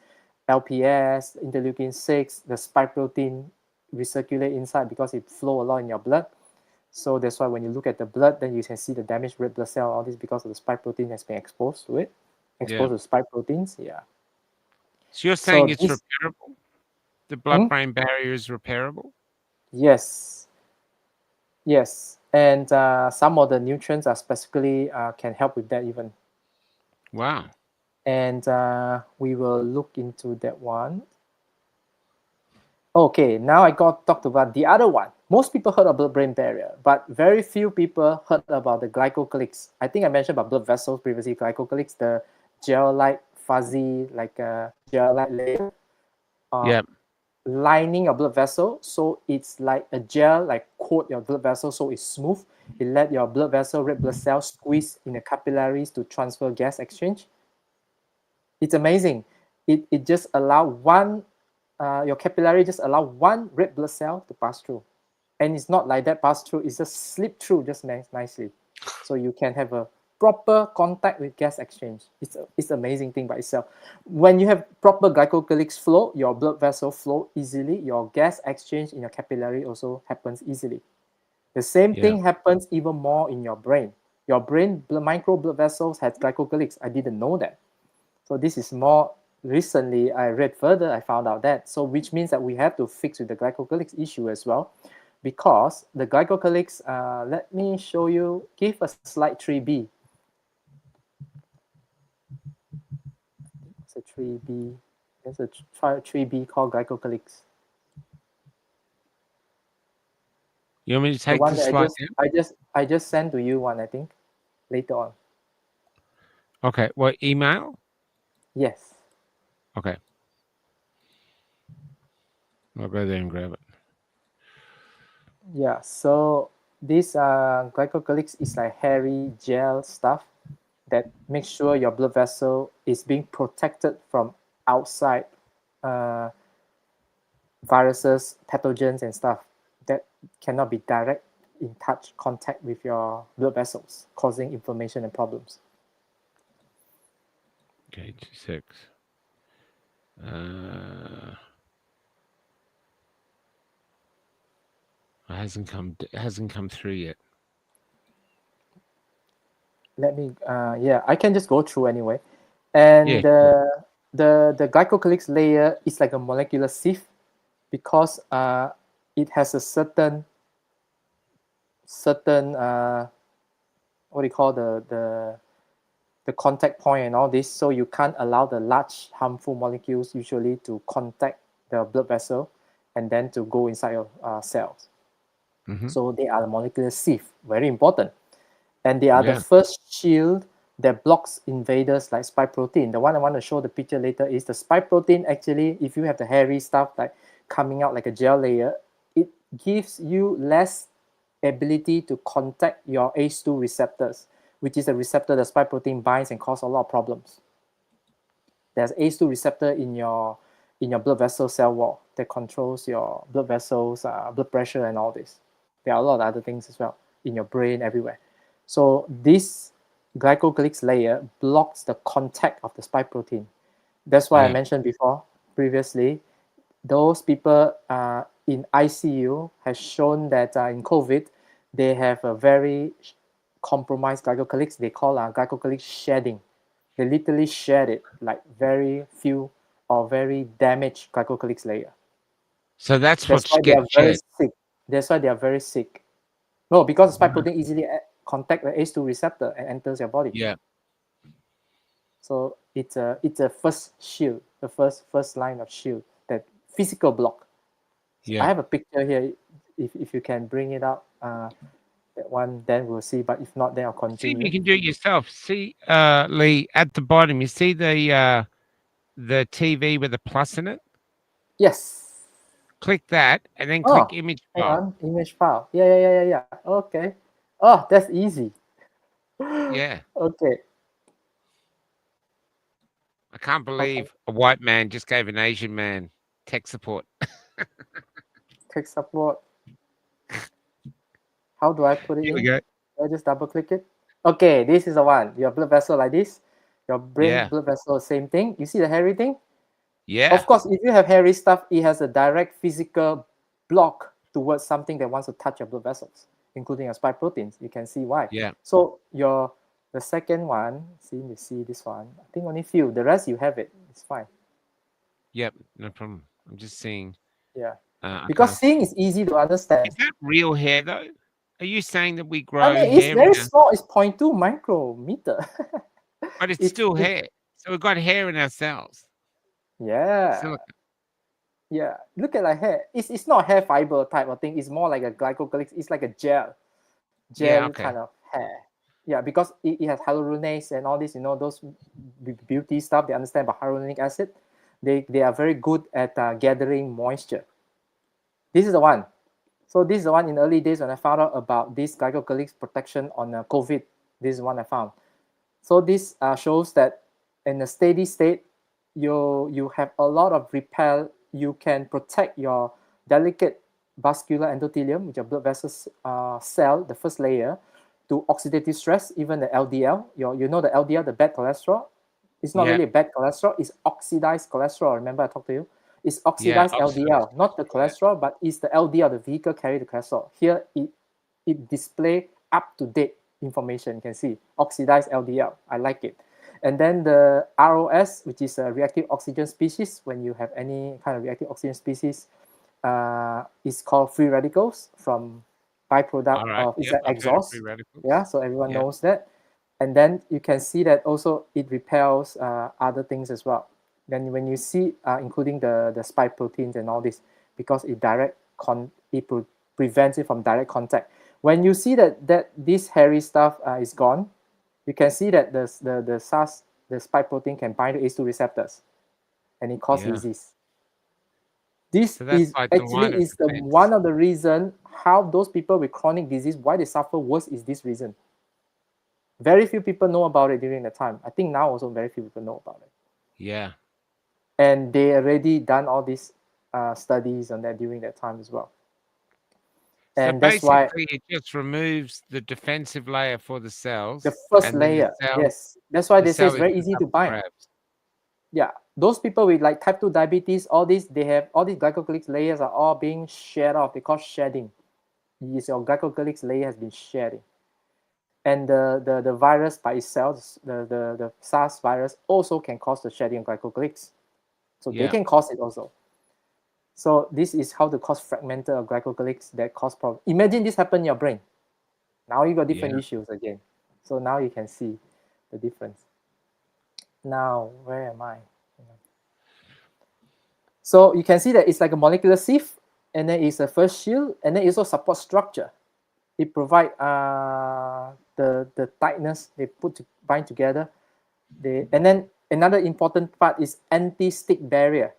LPS, interleukin 6, the spike protein recirculate inside because it flow a lot in your blood. So that's why when you look at the blood, then you can see the damaged red blood cell, all this because of the spike protein has been exposed to it, Yeah. exposed to spike proteins. Yeah. So you're saying So it's this, repairable? The hmm? blood-brain barrier is repairable? Yes, yes, and some of the nutrients are specifically can help with that even. Wow. And we will look into that one. Okay, now I got talked about the other one. Most people heard of blood-brain barrier, but very few people heard about the glycocalyx. I think I mentioned about blood vessels previously. Glycocalyx, the gel-like fuzzy, like a gel-like layer, uh, Yep. lining your blood vessel. So it's like a gel, like coat your blood vessel, so it's smooth. It let your blood vessel, red blood cells squeeze in the capillaries to transfer gas exchange. It's amazing. It just allow one, your capillary just allow one red blood cell to pass through. And it's not like that pass through, it's just slip through just nicely. So you can have a proper contact with gas exchange. It's an amazing thing by itself. When you have proper glycocalyx flow, your blood vessel flow easily, your gas exchange in your capillary also happens easily. The same Yeah. thing happens even more in your brain. Your brain micro blood vessels has glycocalyx. I didn't know that. So this is more recently I read further, I found out that. So which means that we have to fix with the glycocalyx issue as well, because the glycocalyx, let me show you, give a slide 3B. It's a 3B. There's a 3B called glycocalyx. You want me to The take one the that slide down? I just sent to you one, I think, later on. Okay. What email? Yes. Okay. I'll go there and grab it. Yeah, so this glycocalyx is like hairy gel stuff that makes sure your blood vessel is being protected from outside viruses, pathogens, and stuff that cannot be direct in touch contact with your blood vessels, causing inflammation and problems. Okay. 26. It hasn't come through yet. Let me, yeah, I can just go through anyway. And Yeah. the glycocalyx layer is like a molecular sieve because it has a certain what do you call the contact point and all this, so you can't allow the large harmful molecules usually to contact the blood vessel and then to go inside your cells. Mm-hmm. So they are the molecular sieve, very important. And they are the Yeah. first shield that blocks invaders like spike protein. The one I want to show the picture later is the spike protein. Actually, if you have the hairy stuff like coming out like a gel layer, it gives you less ability to contact your ACE2 receptors, which is a receptor the spike protein binds and cause a lot of problems. There's ACE2 receptor in your blood vessel cell wall that controls your blood vessels, blood pressure, and all this. There are a lot of other things as well in your brain, everywhere. So this glycocalyx layer blocks the contact of the spike protein. That's why I mentioned before, previously, those people in ICU has shown that in COVID, they have a very compromised glycocalyx. They call glycocalyx shedding. They literally shed it, like very few or very damaged glycocalyx layer. So that's That's what why they are gets very shed. sick. That's why they are very sick. No, because the spike protein easily contact the ACE2 receptor and enters your body. Yeah. So it's a first shield, the first line of shield, that physical block. So Yeah. I have a picture here. If you can bring it up, that one, then we'll see. But if not, then I'll See if continue. you can do it yourself. See, Lee, at the bottom, you see the TV with a plus in it? Yes. Click that and then click Oh, image hang file. on, image file. Yeah. Okay. Oh, that's easy. Yeah. Okay. I can't Okay. believe a white man just gave an Asian man tech support. Click support. How do I put it Here we in? go. I just double click it. Okay, this is the one. Your blood vessel like this. Your brain Yeah. blood vessel, same thing. You see the hairy thing? Yeah. Of course, if you have hairy stuff, it has a direct physical block towards something that wants to touch your blood vessels, including your spike proteins. You can see why. Yeah. So the second one, you see this one. I think only few. The rest you have it. It's fine. Yep. No problem. I'm just seeing. Yeah. I Because can't. seeing is easy to understand. Is that real hair though? Are you saying that we I grow mean, it's hair very in our, small. It's 0.2 micrometer. but it's it's still hair. So we've got hair in our cells. yeah. Silica. Yeah, look at like hair. It's not hair fiber type of thing. It's more like a glycocalyx. It's like a Yeah. gel Okay. kind of hair. Yeah, because it has hyaluronase and all this. Those beauty stuff. They understand about hyaluronic acid. They are very good at gathering moisture. This is the one. So this is the one in the early days when I found out about this glycocalyx protection on COVID. This is one I found. So this shows that in a steady state, you have a lot of repel. You can protect your delicate vascular endothelium, which your blood vessels cell, the first layer, to oxidative stress, even the LDL. The LDL, the bad cholesterol. It's not Yeah. really a bad cholesterol. It's oxidized cholesterol. Remember I talked to you? It's Yeah. oxidized LDL, not the cholesterol, but it's the LDL, the vehicle carry the cholesterol. Here it display up to date information. You can see oxidized LDL. I like it. And then the ROS, which is a reactive oxygen species. When you have any kind of reactive oxygen species, is called free radicals from byproduct All right. of it's Yep. an I've heard of free exhaust. radicals. Yeah, so everyone Yeah. knows that. And then you can see that also it repels other things as well. Then when you see, including the spike proteins and all this, because it prevents it from direct contact. When you see that this hairy stuff is gone, you can see that the spike protein can bind to ACE2 receptors, and it causes Yeah. disease. This So that's is like the line actually of is the defense. one of the reason how those people with chronic disease, why they suffer worse, is this reason. Very few people know about it during the time. I think now also very few people know about it. Yeah. And they already done all these studies on that during that time as well. So And that's why basically, it just removes the defensive layer for the cells. the first and then layer, the cell, yes, that's why the they say it's cell is very just easy up to for bind. grabs. Yeah, those people with like type 2 diabetes, all these, they have all these glycocalyx layers are all being shed off. They call shedding. Yes, your glycocalyx layer has been shedding. And the virus by itself, the SARS virus also can cause the shedding of glycocalyx. So they Yeah. can cause it also. So this is how to cause fragmented of glycocalyx that cause problem. Imagine this happen in your brain. Now you got different Yeah. issues again. So now you can see the difference. Now, where am I? So you can see that it's like a molecular sieve, and then it's a first shield, and then it also support structure. It provide the tightness they bind together. And then another important part is anti-stick barrier.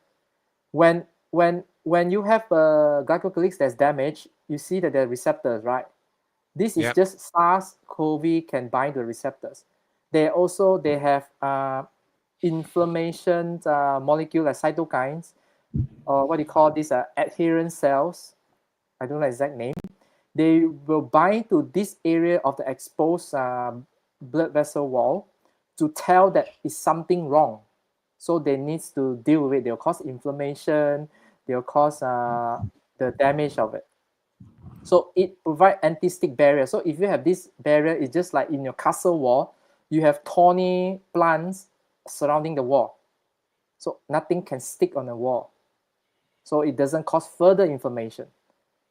When you have a glycocalyx that's damaged, you see that there are receptors, right? This is Yep. just SARS-CoV can bind to the receptors. They have inflammation molecule like cytokines, or what do you call this, adherent cells. I don't know the exact name. They will bind to this area of the exposed blood vessel wall to tell that is something wrong. So they need to deal with it. They'll cause inflammation. They'll cause the damage of it. So it provides anti-stick barrier. So if you have this barrier, it's just like in your castle wall, you have thorny plants surrounding the wall. So nothing can stick on the wall. So it doesn't cause further inflammation.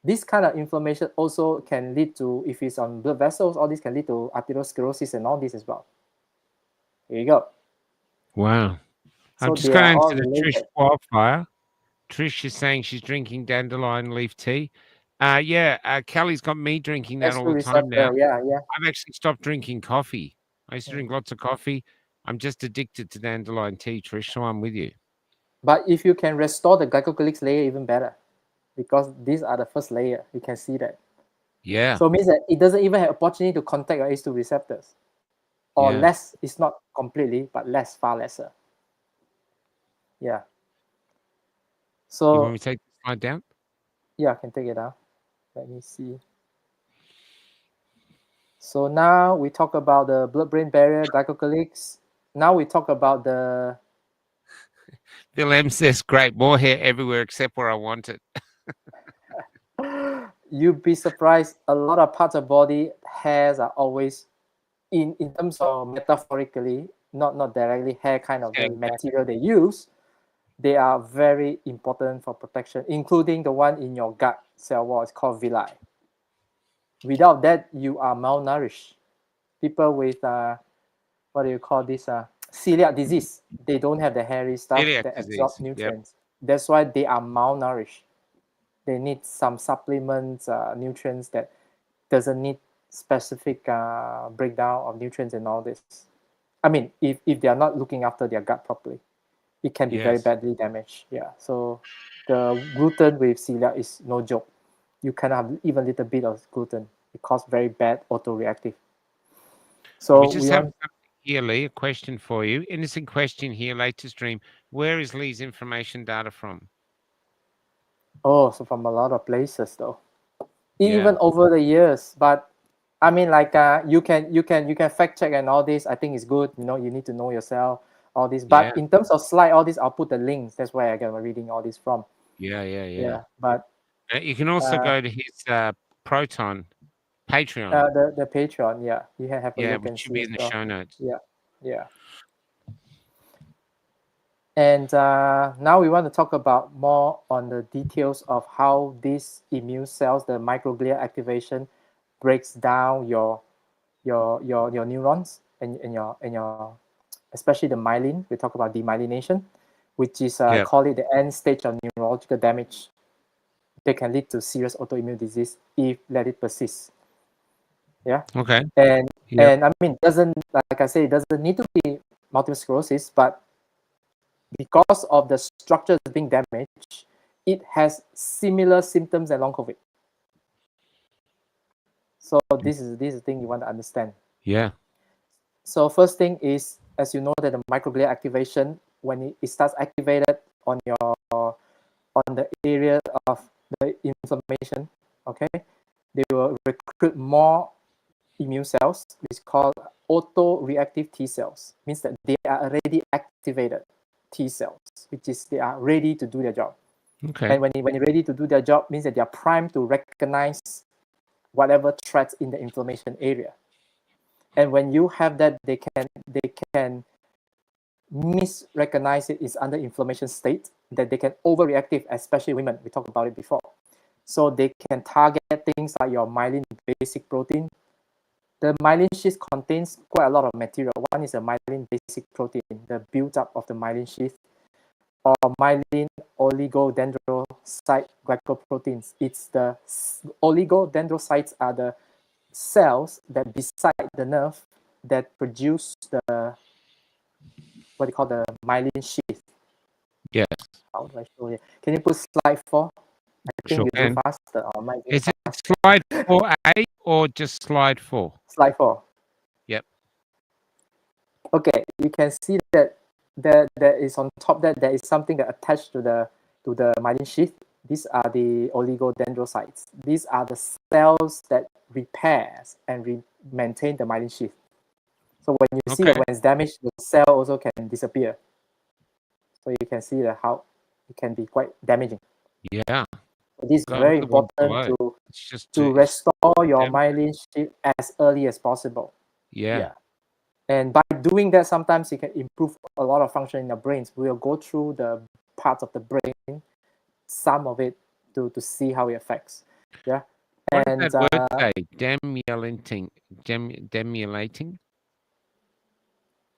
This kind of inflammation also can lead to, if it's on blood vessels, all this can lead to arteriosclerosis and all this as well. Here you go. Wow. So I'm just they going to are all answer the Trish related. Wildfire. Trish is saying she's drinking dandelion leaf tea. Kelly's got me drinking that all S2 the time now. receptor, yeah. I've actually stopped drinking coffee. I used to drink lots of coffee. I'm just addicted to dandelion tea, Trish, so I'm with you. But if you can restore the glycocalyx layer, even better, because these are the first layer. You can see that. Yeah. So it means that it doesn't even have opportunity to contact your ACE2 receptors. Or Yeah. less, it's not completely, but less, far lesser. Yeah. You want So me to take the slide down? yeah, I can take it out. Let me see. So now we talk about the blood-brain barrier, glycocalyx. Now we talk about the... Bill M says, great, more hair everywhere except where I want it. You'd be surprised, a lot of parts of body hairs are always, in terms of metaphorically, not directly hair kind of the Getting back. material they use, they are very important for protection, including the one in your gut cell wall. It's called villi. Without that, you are malnourished. People with, what do you call this, celiac disease, they don't have the hairy stuff Celiac that absorb disease. Yep. nutrients. That's why they are malnourished. They need some supplements, nutrients that doesn't need specific breakdown of nutrients and all this. I mean, if they are not looking after their gut properly, it can be very Yes. badly damaged. Yeah. So the gluten with celiac is no joke. You cannot have even a little bit of gluten. It causes very bad autoreactive. So We just have something here, Lee, a question for you. Innocent question here, latest stream. Where is Lee's information data from? Oh, so from a lot of places though. Yeah. Even over the years, but I mean, like you can fact check and all this. I think it's good. You know, you need to know yourself, all this. But Yeah. in terms of slide, all this, I'll put the links. That's where I get my reading all this from. Yeah. But You can also go to his Proton Patreon. the Patreon, yeah, you can have a look which and should see be as in the well. show notes. Yeah. And now we want to talk about more on the details of how these immune cells, the microglia activation, breaks down your neurons and your especially the myelin. We talk about demyelination, which is call it the end stage of neurological damage. They can lead to serious autoimmune disease if let it persist. Yeah. Okay. And Yep. I mean, like I say, it doesn't need to be multiple sclerosis, but because of the structures being damaged, it has similar symptoms as long COVID. So this is the thing you want to understand. Yeah. So first thing is, as you know, that the microglia activation, when it starts activated on the area of the inflammation, okay, they will recruit more immune cells, which is called autoreactive T cells. Means that they are already activated T cells, which is they are ready to do their job. Okay. And when they're ready to do their job, means that they are primed to recognize whatever threats in the inflammation area. And when you have that, they can misrecognize it is under inflammation state, that they can overreactive, especially women. We talked about it before. So they can target things like your myelin basic protein. The myelin sheath contains quite a lot of material. One is a myelin basic protein, the build-up of the myelin sheath, or myelin oligodendrocyte glycoproteins. It's the oligodendrocytes are the cells that beside the nerve that produce the what they call the myelin sheath. Yes. How do I show you? Can you put slide 4? I think Sure you do can. faster or might do Is it faster. slide 4A or just slide 4? Slide 4. Yep. Okay, you can see that there is on top that there is something that attached to the myelin sheath. These are the oligodendrocytes. These are the cells that repairs and maintain the myelin sheath. So when you see that Okay. when it's damaged, the cell also can disappear. So you can see that how it can be quite damaging. Yeah. This is God, very look at the one important below. It's just to it's restore your damn- myelin sheath as early as possible. Yeah. And by doing that, sometimes it can improve a lot of function in the brains. We'll go through the parts of the brain, some of it, to see how it affects. Yeah. What And does that word say? Demyelinating. Demyelating?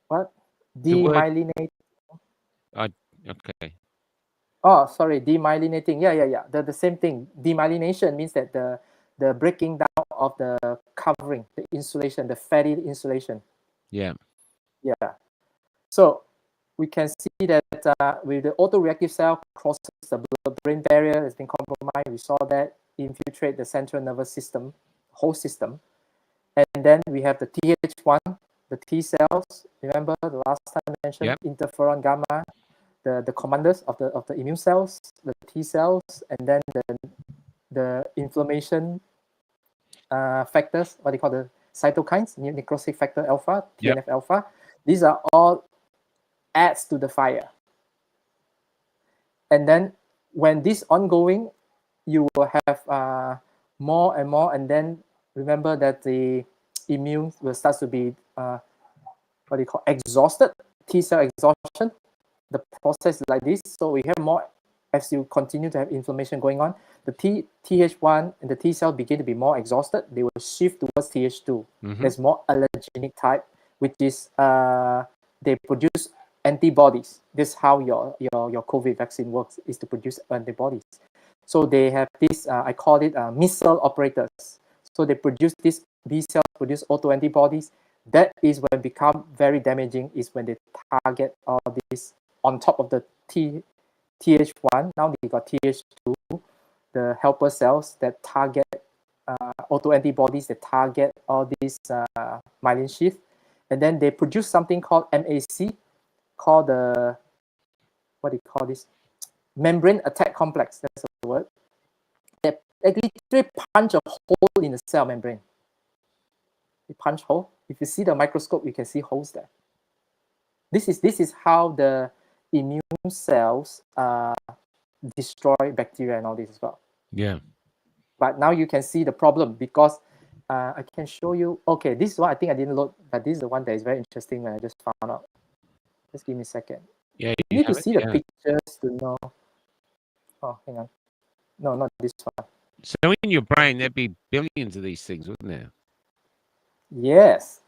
what? The word Demyelinate. okay. Oh, sorry, demyelinating. Yeah. The same thing. Demyelination means that the breaking down of the covering, the insulation, the fatty insulation. Yeah. Yeah. So we can see that with the autoreactive cell crosses the blood-brain barrier, has been compromised. We saw that infiltrate the central nervous system, whole system. And then we have the Th1, the T cells. Remember the last time I mentioned Yep. interferon gamma, the commanders of the immune cells, the T cells, and then the inflammation factors, what they call the cytokines, necrotic factor alpha, Yep. TNF alpha. These are all adds to the fire. And then when this ongoing, you will have more and more, and then remember that the immune will start to be what they call exhausted, T cell exhaustion. The process is like this. So we have more as you continue to have inflammation going on. The Th1 and the T cell begin to be more exhausted. They will shift towards Th2. There's more allergenic type, which is they produce antibodies. This is how your COVID vaccine works, is to produce antibodies. So they have this, I call it missile operators. So they produce this, B cells produce autoantibodies. That is when it become very damaging, is when they target all this on top of the Th1. Now they got Th2, the helper cells that target autoantibodies that target all these myelin sheath. And then they produce something called MAC, called the, what do you call this? Membrane attack complex, that's the word. They actually punch a hole in the cell membrane. They punch hole. If you see the microscope, you can see holes there. This is how the immune cells destroy bacteria and all this as well. Yeah. But now you can see the problem, because I can show you. Okay, this is one I think I didn't load, but this is the one that is very interesting when I just found out. Just give me a second. Yeah. You need to have it, see the yeah. pictures to know. Oh, hang on. No, not this one. So in your brain, there'd be billions of these things, wouldn't there? Yes.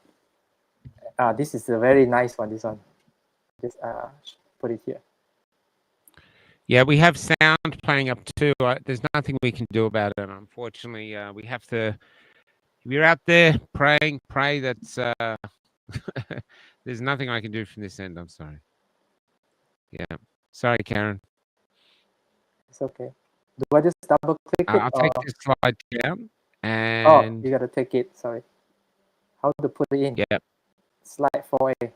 This is a very nice one. This one. Just put it here. Yeah, we have sound playing up too. There's nothing we can do about it, unfortunately. We have to. If you're out there praying, pray. That's there's nothing I can do from this end. I'm sorry. Yeah, sorry, Karen. It's okay. Do I just double click it? I'll take this slide down, Oh, and you gotta take it. Sorry. How to put it in? yeah, Slide 4A.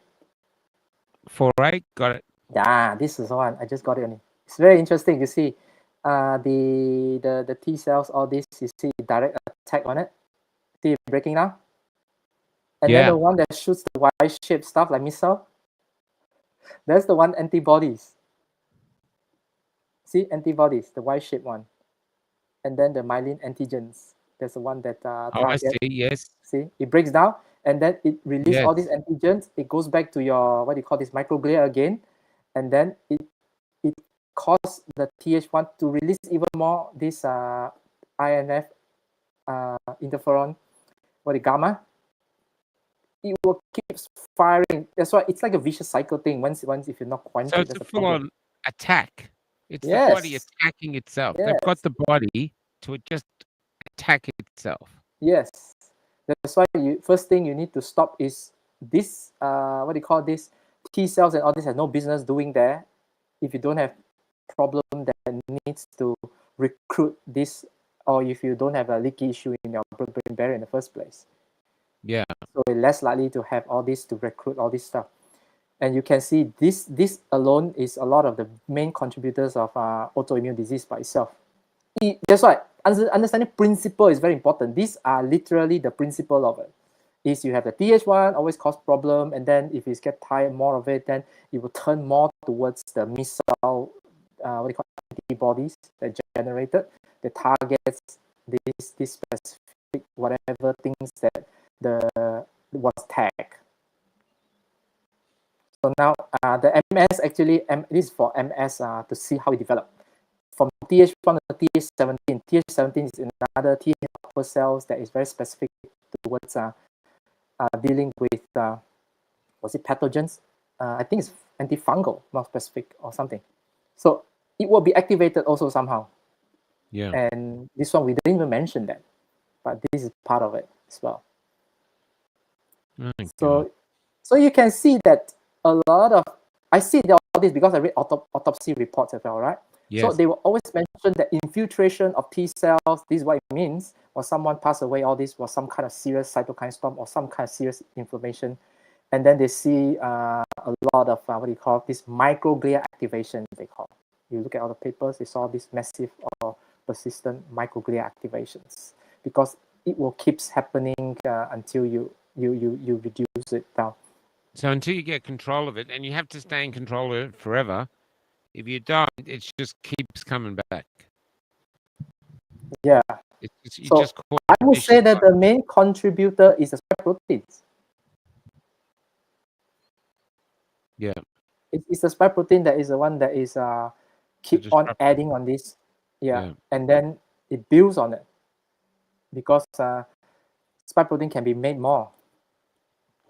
4A, got it. Yeah, this is one. I just got it. It's very interesting. You see, the T cells, all this, you see direct attack on it. See it breaking down. And then Yeah. the one that shoots the Y-shaped stuff like missile, that's the one antibodies. See, antibodies, the Y-shaped one. And then the myelin antigens. That's the one that Oh, I target. see. Yes. See, it breaks down, and then it releases all these Yes. antigens. It goes back to your, what do you call this, microglia again, and then it cause the Th1 to release even more this INF interferon, what the gamma. It will keep firing. That's why it's like a vicious cycle thing. Once if you're not So quantum, it's that's a a problem. full-on attack. It's the body Yes. attacking itself. Yes. They've got the body to just attack itself. Yes. That's why first thing you need to stop is this, what do you call this? T cells and all this has no business doing there. If you don't have problem that needs to recruit this, or if you don't have a leaky issue in your blood-brain barrier in the first place. Yeah. So you're less likely to have all this, to recruit all this stuff. And you can see this alone is a lot of the main contributors of autoimmune disease by itself. That's why understanding principle is very important. These are literally the principle of it. Is you have the Th1 always cause problem, and then if you get tired more of it, then it will turn more towards the missile antibodies that generated that targets this specific whatever things that was tagged. So now the MS actually, this is for MS to see how it developed. From Th1 to Th17. Th17 is another T helper cells that is very specific towards dealing with was it pathogens? I think it's antifungal, not specific or something. So it will be activated also somehow. Yeah. And this one we didn't even mention that, but this is part of it as well. Oh, so you can see that a lot of, I see all this because I read autopsy reports as well, right? yes. So they will always mention that infiltration of T cells, this is what it means, or someone passed away, all this was some kind of serious cytokine storm or some kind of serious inflammation. And then they see a lot of what do you call this microglia activation, they call. You look at all the papers, they saw this massive or persistent microglia activations because it will keeps happening until you reduce it down. So until you get control of it, and you have to stay in control of it forever, if you don't, it just keeps coming back. Yeah. So I would say that the main contributor is the spike proteins. Yeah. It's the spike protein that is the one that is keep on adding on this. Yeah. And then it builds on it because spike protein can be made more.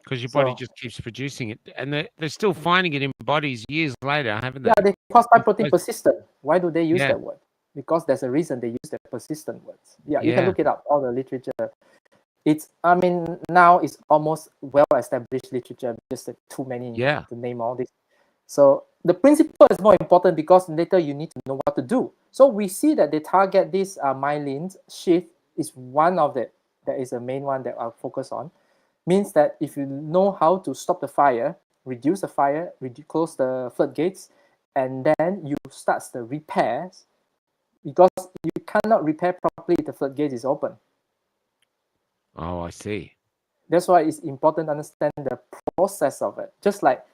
Because your body just keeps producing it. And they're still finding it in bodies years later, haven't they? Yeah, they call spike protein persistent. Why do they use Yeah. that word? Because there's a reason they use the persistent words. Yeah, you can look it up, all the literature. It's, I mean, now it's almost well-established literature, just too many to name all this. So the principle is more important because later you need to know what to do. So we see that they target this myelin sheath is one of the, that is the main one that I'll focus on. Means that if you know how to stop the fire, reduce the fire, close the floodgates, and then you start the repairs, because you cannot repair properly if the floodgate is open. Oh, I see. That's why it's important to understand the process of it. Just like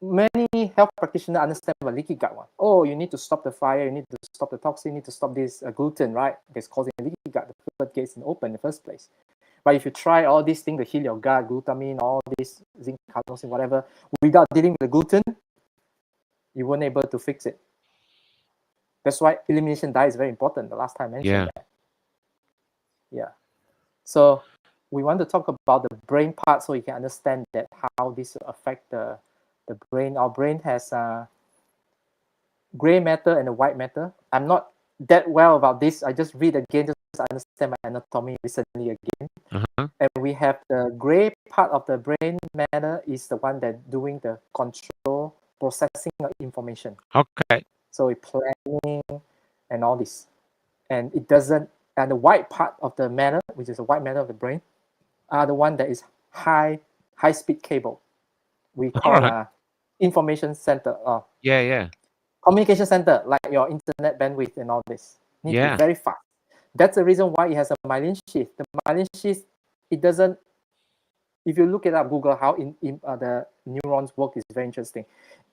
many health practitioners understand about leaky gut one. Oh, you need to stop the fire, you need to stop the toxin, you need to stop this gluten, right? That's causing leaky gut. The floodgates not open in the first place. But if you try all these things to heal your gut, glutamine, all this zinc, carnosine, whatever, without dealing with the gluten, you weren't able to fix it. That's why elimination diet is very important. The last time I mentioned that. Yeah. So we want to talk about the brain part so you can understand that how this will affect the brain. Our brain has gray matter and the white matter. I'm not that well about this. I just read again just to understand my anatomy recently again. And we have the gray part of the brain matter is the one that doing the control, processing of information. Okay. So it's planning and all this. And it doesn't, and the white part of the matter, which is the white matter of the brain, are the one that is high speed cable. We call information center. Communication center, like your internet bandwidth and all this. Need to be very fast. That's the reason why it has a myelin sheath. The myelin sheath, it doesn't, if you look it up, Google how the neurons work is very interesting.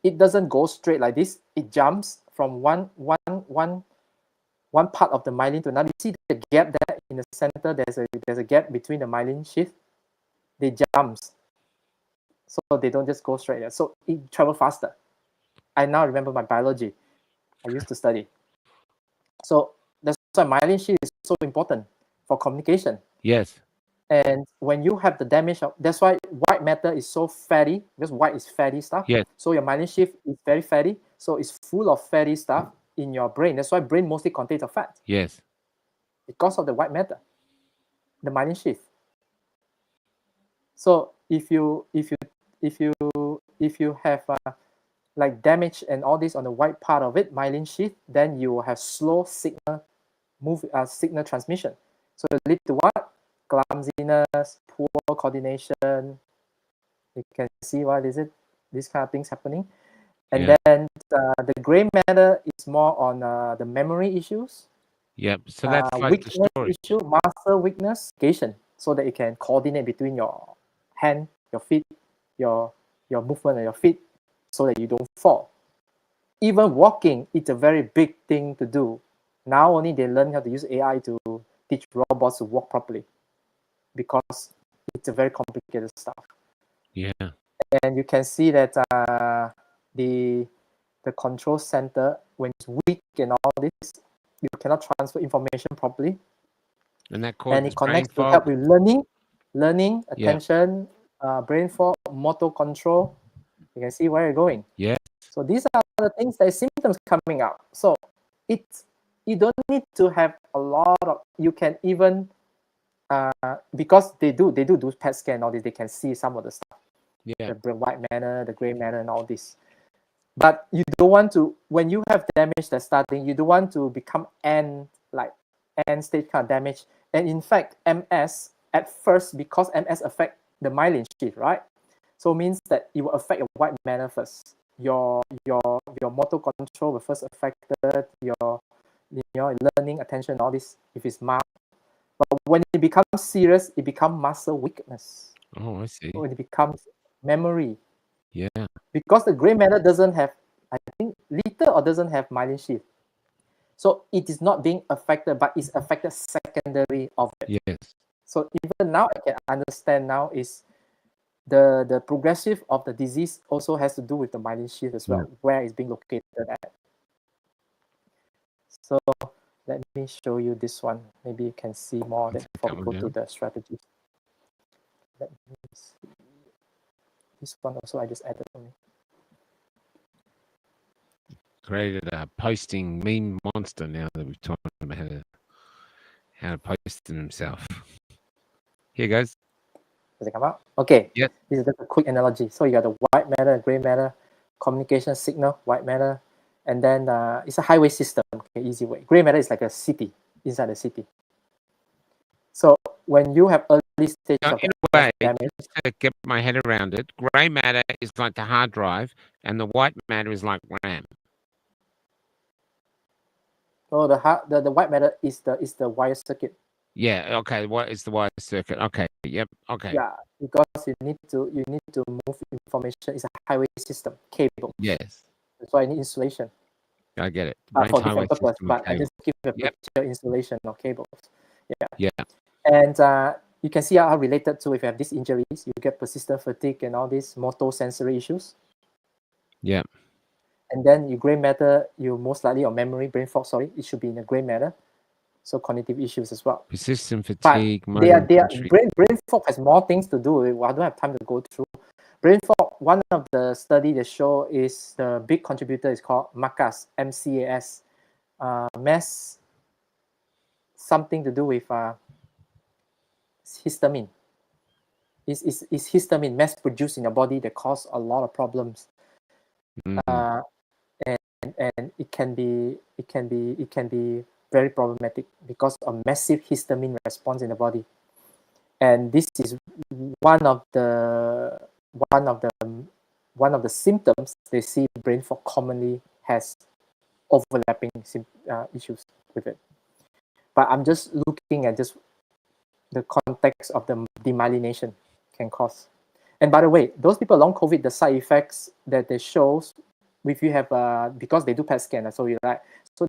It doesn't go straight like this. It jumps from one part of the myelin to another. You see the gap there in the center. There's a gap between the myelin sheath. They jumps, so they don't just go straight there. So it travels faster. I now remember my biology. I used to study. So that's why myelin sheath is so important for communication. Yes. And when you have the damage of, that's why white matter is so fatty, because white is fatty stuff. Yes. So your myelin sheath is very fatty. So it's full of fatty stuff in your brain. That's why brain mostly contains of fat. Yes. Because of the white matter, the myelin sheath. So if you have like damage and all this on the white part of it, myelin sheath, then you will have slow signal transmission. So it lead to what? Clumsiness, poor coordination. You can see what is it? These kind of things happening. And Yeah. then the gray matter is more on the memory issues, Yep. So that's like the weakness storage. issue, muscle weakness, so that you can coordinate between your hand, your feet, your movement of your feet, so that you don't fall. Even walking, it's a very big thing to do. Now only they learn how to use AI to teach robots to walk properly, because it's a very complicated stuff. Yeah. And you can see that the control center, when it's weak and all this, you cannot transfer information properly. And that And causes it brain connects to fog. help with learning, Yep. attention, brain fog, motor control. You can see where you're going. Yes. So these are the things that symptoms coming up. So you don't need to have a lot of. You can even because they do PET scan and all this. They can see some of the stuff, Yeah. the white matter, the gray matter, and all this. But you don't want to, when you have damage that's starting, you don't want to become end stage kind of damage. And in fact, MS at first, because MS affect the myelin sheath, right? So it means that it will affect your white matter first. Your motor control will first affected, your learning, attention, all this, if it's mild. But when it becomes serious, it becomes muscle weakness. Oh, I see. When it becomes memory, Yeah. because the gray matter doesn't have, I think, little or doesn't have myelin sheath. So it is not being affected, but it's affected secondary of it. Yes. So even now I can understand now is the progressive of the disease also has to do with the myelin sheath as well, where it's being located at. So let me show you this one. Maybe you can see more of it before we go to the strategies. Let me see. This one also I just added on. Created a posting meme monster now that we've taught him how to post it himself. Here goes. Does it come out? Okay. Yes. This is just a quick analogy. So you got the white matter, gray matter, communication signal, white matter, and then it's a highway system. Okay, easy way. Gray matter is like a city inside the city. So when you have early stage So of in a way, damage, just to get my head around it, gray matter is like the hard drive, and the white matter is like RAM. oh, the white matter is the wire circuit. Yeah. Okay. What is the wire circuit? Okay. Yep. Okay. Yeah, because you need to move information. It's a highway system, cable. Yes. That's why I need insulation. I get it. For different purpose, but I just give a picture installation of cables. Yeah. And you can see how related to, if you have these injuries, you get persistent fatigue and all these motor sensory issues. Yeah. And then you gray matter, you most likely, or memory, brain fog, sorry, it should be in the gray matter. So cognitive issues as well. Persistent But fatigue. brain fog has more things to do with. Well, I don't have time to go through. Brain fog, one of the study they show is the big contributor is called MACAS, MCAS, mass, something to do with histamine. Is histamine mass produced in your body that cause a lot of problems. And it can be very problematic because of massive histamine response in the body. And this is one of the symptoms they see brain fog commonly has overlapping issues with it. But I'm just looking at just the context of the demyelination can cause. And by the way, those people long COVID, the side effects that they show, if you have because they do PET scan, so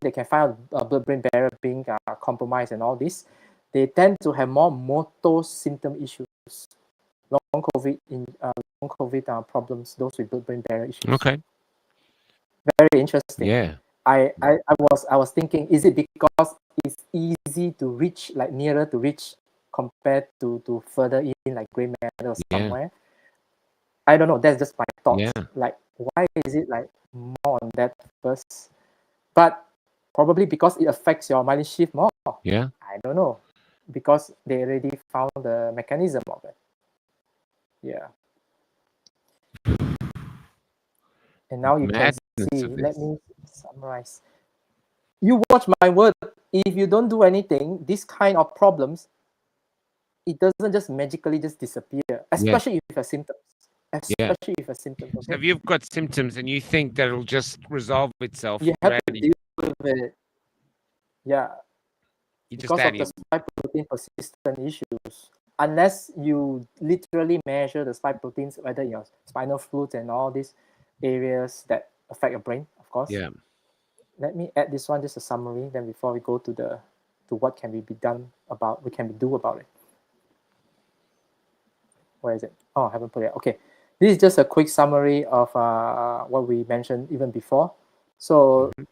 they can find a blood-brain barrier being compromised and all this. They tend to have more motor symptom issues. Long COVID problems, those with blood-brain barrier issues. Okay. Very interesting. Yeah. I was thinking, is it because it's easy to reach, like nearer to reach compared to further in, like gray matter or somewhere? I don't know. That's just my thoughts. Yeah. Like, why is it like more on that first? But probably because it affects your myelin sheath more. Yeah. I don't know, because they already found the mechanism of it. Yeah. And now you can Madness see, of let this. me summarize. You watch my word, if you don't do anything, this kind of problems, it doesn't just magically just disappear, especially if you have symptoms. Yeah. Especially if you have symptoms, So okay? if you've got symptoms and you think that it'll just resolve itself, You have to deal with it. Yeah, you just because add of the in. spike protein persistent issues. Unless you literally measure the spike proteins, whether in your spinal fluid and all these areas that affect your brain, of course. Yeah. Let me add this one, just a summary. Then before we go to what can be done about, we can do about it. Where is it? Oh, I haven't put it. Okay, this is just a quick summary of what we mentioned even before. So, is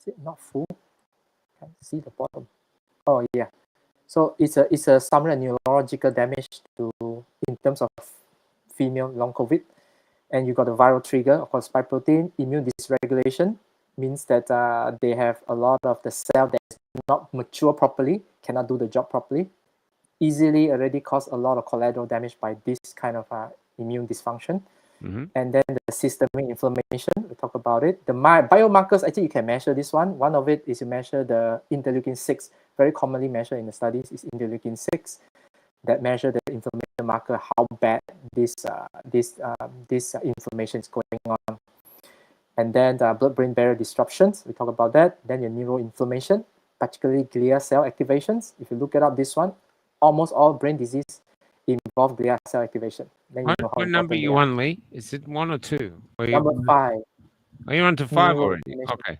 it not full? Can't see the bottom. Oh yeah. So it's a summary of neurological damage to in terms of female long COVID, and you got a viral trigger, of course, spike protein. Immune dysregulation means that they have a lot of the cell that is not mature properly, cannot do the job properly, easily already cause a lot of collateral damage by this kind of immune dysfunction. And then the systemic inflammation, we talk about it. The biomarkers, actually you can measure this one. One of it is you measure the interleukin 6, very commonly measured in the studies is interleukin 6, that measure the inflammation marker, how bad this inflammation is going on. And then the blood-brain barrier disruptions, we talk about that. Then your neuroinflammation, particularly glial cell activations. If you look it up, this one, almost all brain disease involve glial cell activation. Then you know how What number important they you are. on, Lee? Is it 1 or 2? Number 5, Are you on to 5 already? neuroinflammation. Okay.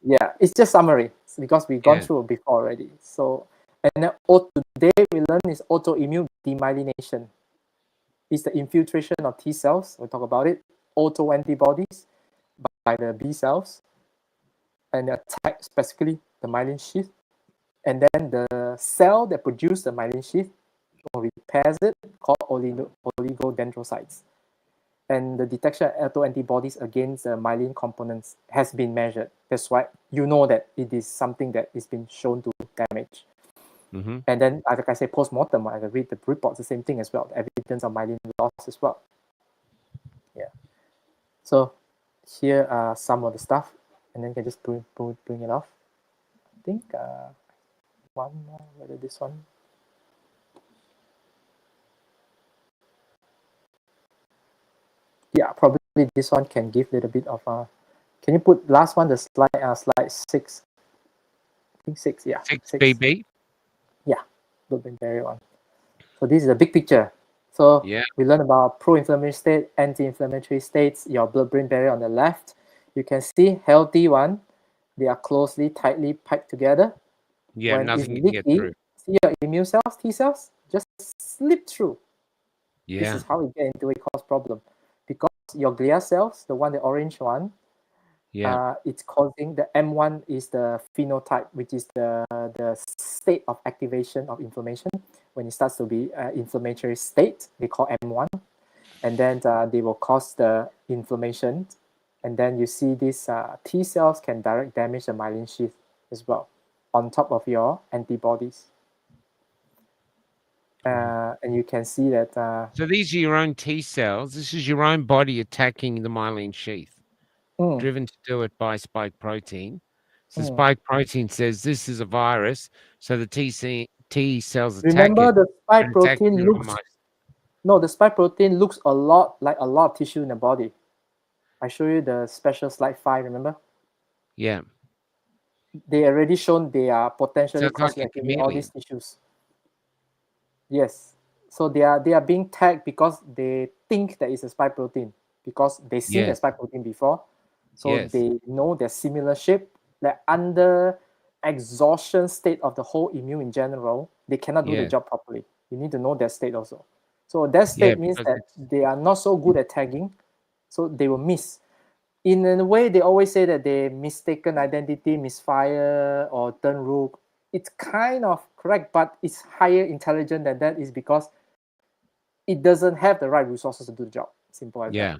Yeah, it's just summary because we've gone Yeah. through it before already. So, and then today we learn is autoimmune demyelination. It's the infiltration of T cells. We'll talk about it. Autoantibodies by the B cells, and they attack specifically the myelin sheath. And then the cell that produces the myelin sheath or repairs it, called oligodendrocytes. And the detection of autoantibodies against the myelin components has been measured. That's why you know that it is something that is been shown to damage. And then, like I say, post-mortem, I read the reports, the same thing as well, the evidence of myelin loss as well. Yeah. So here are some of the stuff, and then you can just bring it off. I think one more, whether this one. Yeah, probably this one can give a little bit of can you put last one, the slide 6? I think 6, yeah. 6 BB? Yeah, blood-brain barrier one. So this is a big picture. So Yeah. we learn about pro-inflammatory state, anti-inflammatory states, your blood-brain barrier on the left. You can see healthy one, they are closely, tightly packed together. Yeah, When it's nothing can get leaky, through. see your immune cells, T cells, just slip through. This Yeah. is how we get into a cause problem. Because your glial cells, the one, the orange one, Yeah. it's causing the M1 is the phenotype, which is the state of activation of inflammation. When it starts to be inflammatory state, they call M1, and then they will cause the inflammation, and then you see these T cells can direct damage the myelin sheath as well, on top of your antibodies. And you can see that. So these are your own T cells. This is your own body attacking the myelin sheath, driven to do it by spike protein. So spike protein says this is a virus, so the T cells attack Remember, it the spike and attack protein looks. neuromycin. No, the spike protein looks a lot like a lot of tissue in the body. I show you the special slide 5. Remember, Yeah. they already shown they are So potentially it's like causing a activate all these chameleon. tissues. Yes. So they are being tagged because they think that it's a spike protein because they seen the Yes. spike protein before, so Yes. they know they're similar shape. That under exhaustion state of the whole immune in general, they cannot do the Yes. job properly. You need to know that state also. So that Yeah, state means because that it's they are not so good at tagging, so they will miss. In a way, they always say that they mistaken identity, misfire, or turn rogue. It's kind of correct, but it's higher intelligent than that is because it doesn't have the right resources to do the job. Simple as that. yeah.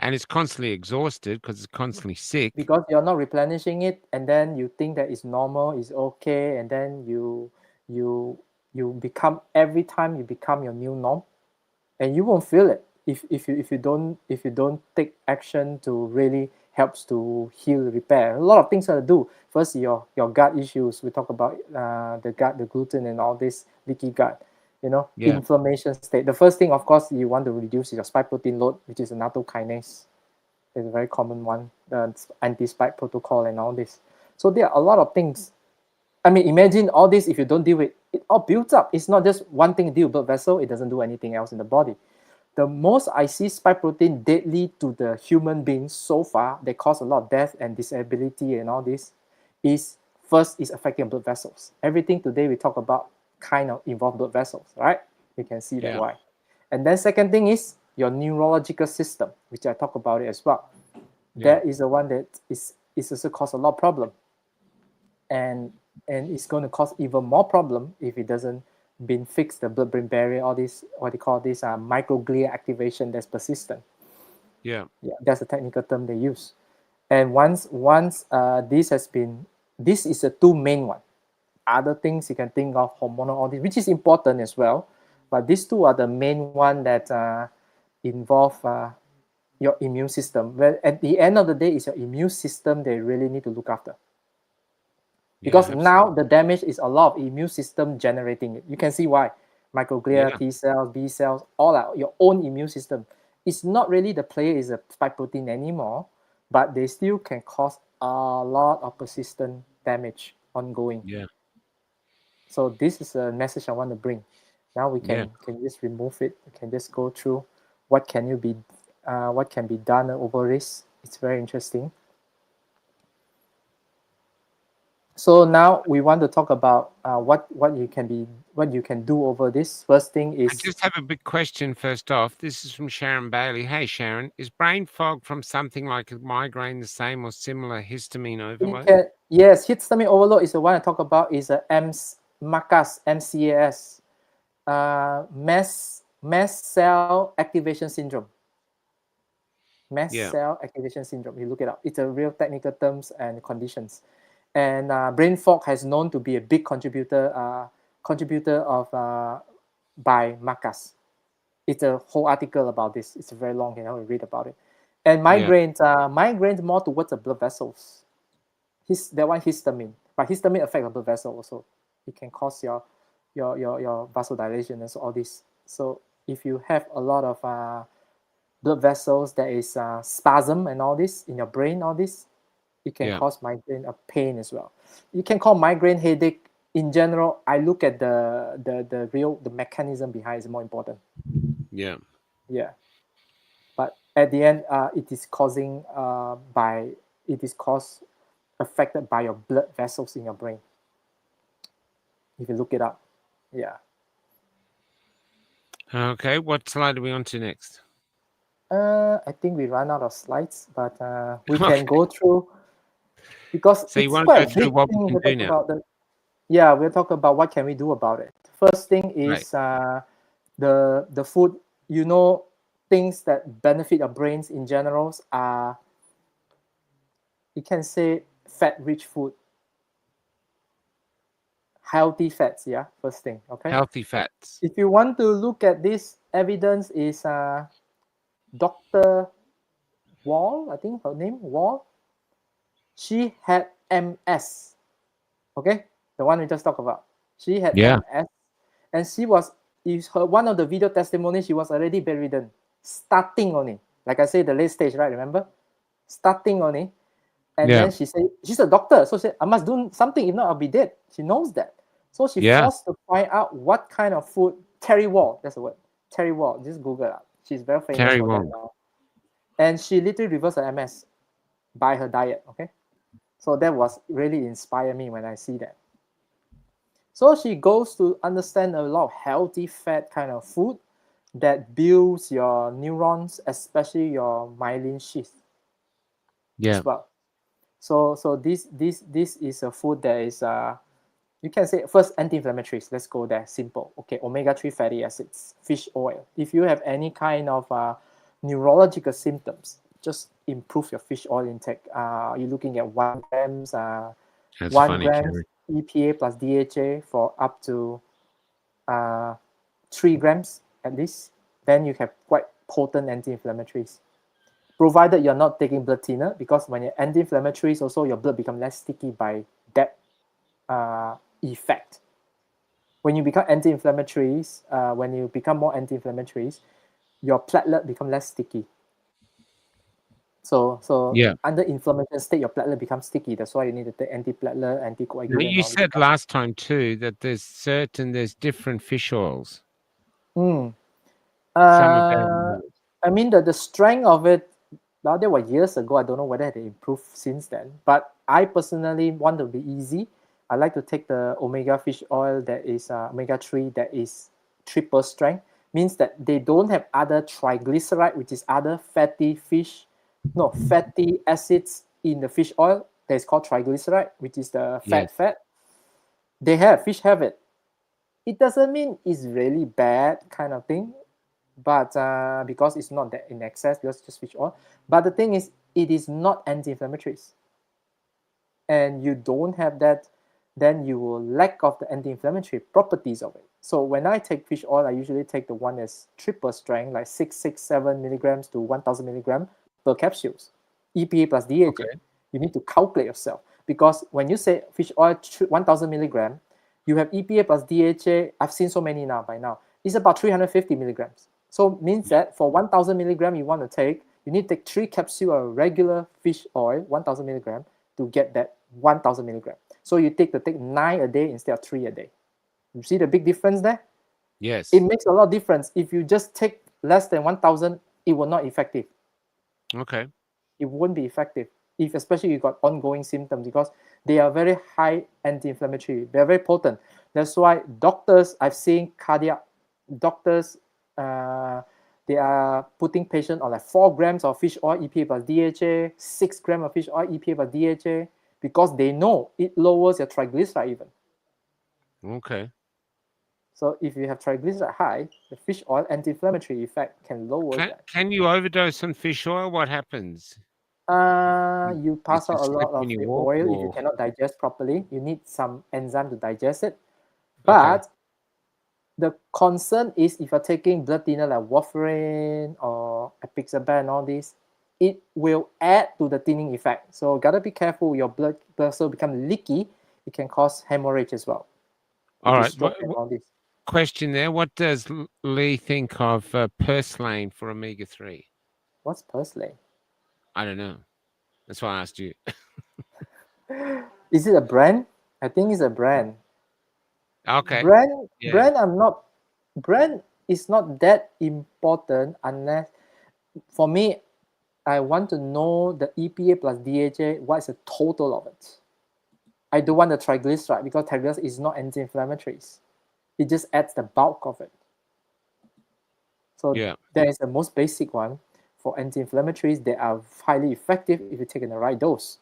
And it's constantly exhausted because it's constantly sick. Because you're not replenishing it, and then you think that it's normal, it's okay, and then you become, every time you become your new norm, and you won't feel it. if you don't take action to really helps to heal, repair. A lot of things to do. First, your gut issues. We talk about the gut, the gluten, and all this leaky gut. Yeah. Inflammation state. The first thing, of course, you want to reduce your spike protein load, which is a nattokinase. It's a very common one, the anti-spike protocol and all this. So there are a lot of things. I mean, imagine all this if you don't deal with it, all builds up. It's not just one thing deal blood vessel, it doesn't do anything else in the body. The most I see spike protein deadly to the human beings so far, they cause a lot of death and disability and all this, is first is affecting blood vessels. Everything today we talk about kind of involve blood vessels, right? You can see that why. And then second thing is your neurological system, which I talk about it as well. That is the one that is also cause a lot of problem. And it's going to cause even more problem if it doesn't been fixed, the blood-brain barrier, all this, what they call this microglia activation that's persistent. Yeah, that's the technical term they use. And once this is the two main one. Other things you can think of, hormonal, all this, which is important as well, but these two are the main one that involve your immune system. Well, at the end of the day, it's your immune system they really need to look after. Because now the damage is a lot of immune system generating it. You can see why. Microglia, T cells, B cells, all are your own immune system. It's not really the player is a spike protein anymore, but they still can cause a lot of persistent damage ongoing. Yeah. So this is a message I want to bring. Now we can just remove it. We can just go through what can be done over this. It's very interesting. So now we want to talk about what you can do over this. First thing is, I just have a big question first off. This is from Sharon Bailey. Hey Sharon, is brain fog from something like a migraine the same or similar histamine overload? Yes, histamine overload is the one I talk about. Is a MCAS, MCAS, mast cell activation syndrome. Mast cell activation syndrome. You look it up. It's a real technical terms and conditions. And brain fog has known to be a big contributor of by MACAS. It's a whole article about this. It's very long, we read about it. And migraines more towards the blood vessels. That one histamine, but histamine affects the blood vessel also. It can cause your vasodilation and so all this. So if you have a lot of blood vessels, there is spasm and all this in your brain, all this, it can cause migraine, a pain as well. You can call migraine headache. In general, I look at the mechanism behind is more important. Yeah. But at the end, it is affected by your blood vessels in your brain. If you look it up, Okay, what slide are we on to next? I think we ran out of slides, but we can go through, because so it's you want quite to go through what we can do now? We'll talk about what can we do about it. First thing is the food, things that benefit our brains in general are, you can say, fat-rich food. Healthy fats, first thing, okay? Healthy fats. If you want to look at this evidence is Dr. Wall, I think her name, Wall. She had MS, okay? The one we just talked about. She had MS, and she was, one of the video testimonies, she was already bedridden, starting only. Like I said, the late stage, right? Remember? Starting only. And then she said, she's a doctor, so she said, I must do something, if not, I'll be dead. She knows that. So she forced to find out what kind of food. Terry Wall, that's the word. Terry Wall, just Google it. She's very famous for that now. And she literally reversed her MS by her diet, okay? So that was really inspired me when I see that. So she goes to understand a lot of healthy fat kind of food that builds your neurons, especially your myelin sheath as well. So this is a food that is you can say first anti-inflammatories. Let's go there. Simple. Okay, omega-3 fatty acids, fish oil. If you have any kind of neurological symptoms, just improve your fish oil intake. You're looking at 1 grams, 1 gram EPA plus DHA for up to 3 grams at least. Then you have quite potent anti-inflammatories, provided you're not taking blood thinner, because when you're anti-inflammatories, also your blood become less sticky by that effect. When you become anti-inflammatories, when you become more anti-inflammatories, your platelet become less sticky. So Yeah. under inflammation state, your platelet becomes sticky. That's why you need to take antiplatelet, Now, anticoagulant, you all this said stuff. last time too that there's different fish oils. Mm. Some are better than others. I mean, the strength of it, now that was years ago. I don't know whether they improved since then. But I personally want to be easy. I like to take the omega fish oil that is omega-3 that is triple strength. Means that they don't have other triglyceride, which is other fatty acids in the fish oil that is called triglyceride, which is the Yes. fat. Fish have it. It doesn't mean it's really bad kind of thing, but because it's not that in excess, because it's just fish oil. But the thing is, it is not anti-inflammatories, and you don't have that, then you will lack of the anti-inflammatory properties of it. So when I take fish oil, I usually take the one that's triple strength, like 667 milligrams to 1000 milligram per capsules, EPA plus DHA. Okay. You need to calculate yourself, because when you say fish oil 1000 milligram, you have EPA plus DHA. I've seen so many now by now. It's about 350 milligrams. So means that for 1000 milligram you want to take, you need to take 3 capsules of regular fish oil, 1000 milligram, to get that 1000 milligram. So you take 9 a day instead of 3 a day. You see the big difference there? Yes. It makes a lot of difference. If you just take less than 1000, it will not effective. Okay. It won't be effective, if especially you got ongoing symptoms, because they are very high anti-inflammatory. They're very potent. That's why doctors, I've seen cardiac doctors, they are putting patients on like 4 grams of fish oil EPA plus DHA, 6 grams of fish oil EPA plus DHA, because they know it lowers your triglyceride even. Okay. So if you have triglyceride high, the fish oil anti-inflammatory effect can lower that. Can you overdose on fish oil? What happens? You Does pass out it a slip lot of when you the walk, oil if you or cannot digest properly. You need some enzyme to digest it. okay? But the concern is, if you're taking blood thinner like warfarin or apixaban and all this, it will add to the thinning effect. So gotta be careful. Your blood vessel become leaky. It can cause hemorrhage as well, All which is right. stroke and all this. Question there. What does Lee think of purslane for omega-3? What's purslane? I don't know. That's why I asked you. Is it a brand? I think it's a brand. Okay. Yeah. Brand is not that important, unless, for me, I want to know the EPA plus DHA, what is the total of it. I don't want the triglyceride, because triglyceride is not anti-inflammatories. It just adds the bulk of it. So Yeah. that is the most basic one for anti-inflammatories. They are highly effective if you take in the right dose.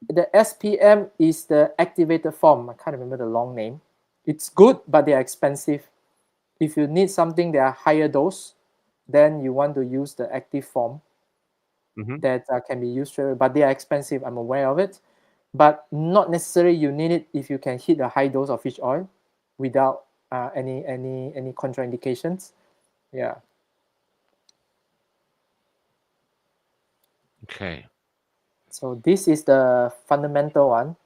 The SPM is the activated form. I can't remember the long name. It's good, but they are expensive. If you need something that are higher dose, then you want to use the active form Mm-hmm. that can be used straight away, but they are expensive. I'm aware of it, but not necessarily you need it if you can hit a high dose of fish oil without any contraindications. Yeah. Okay. So this is the fundamental one,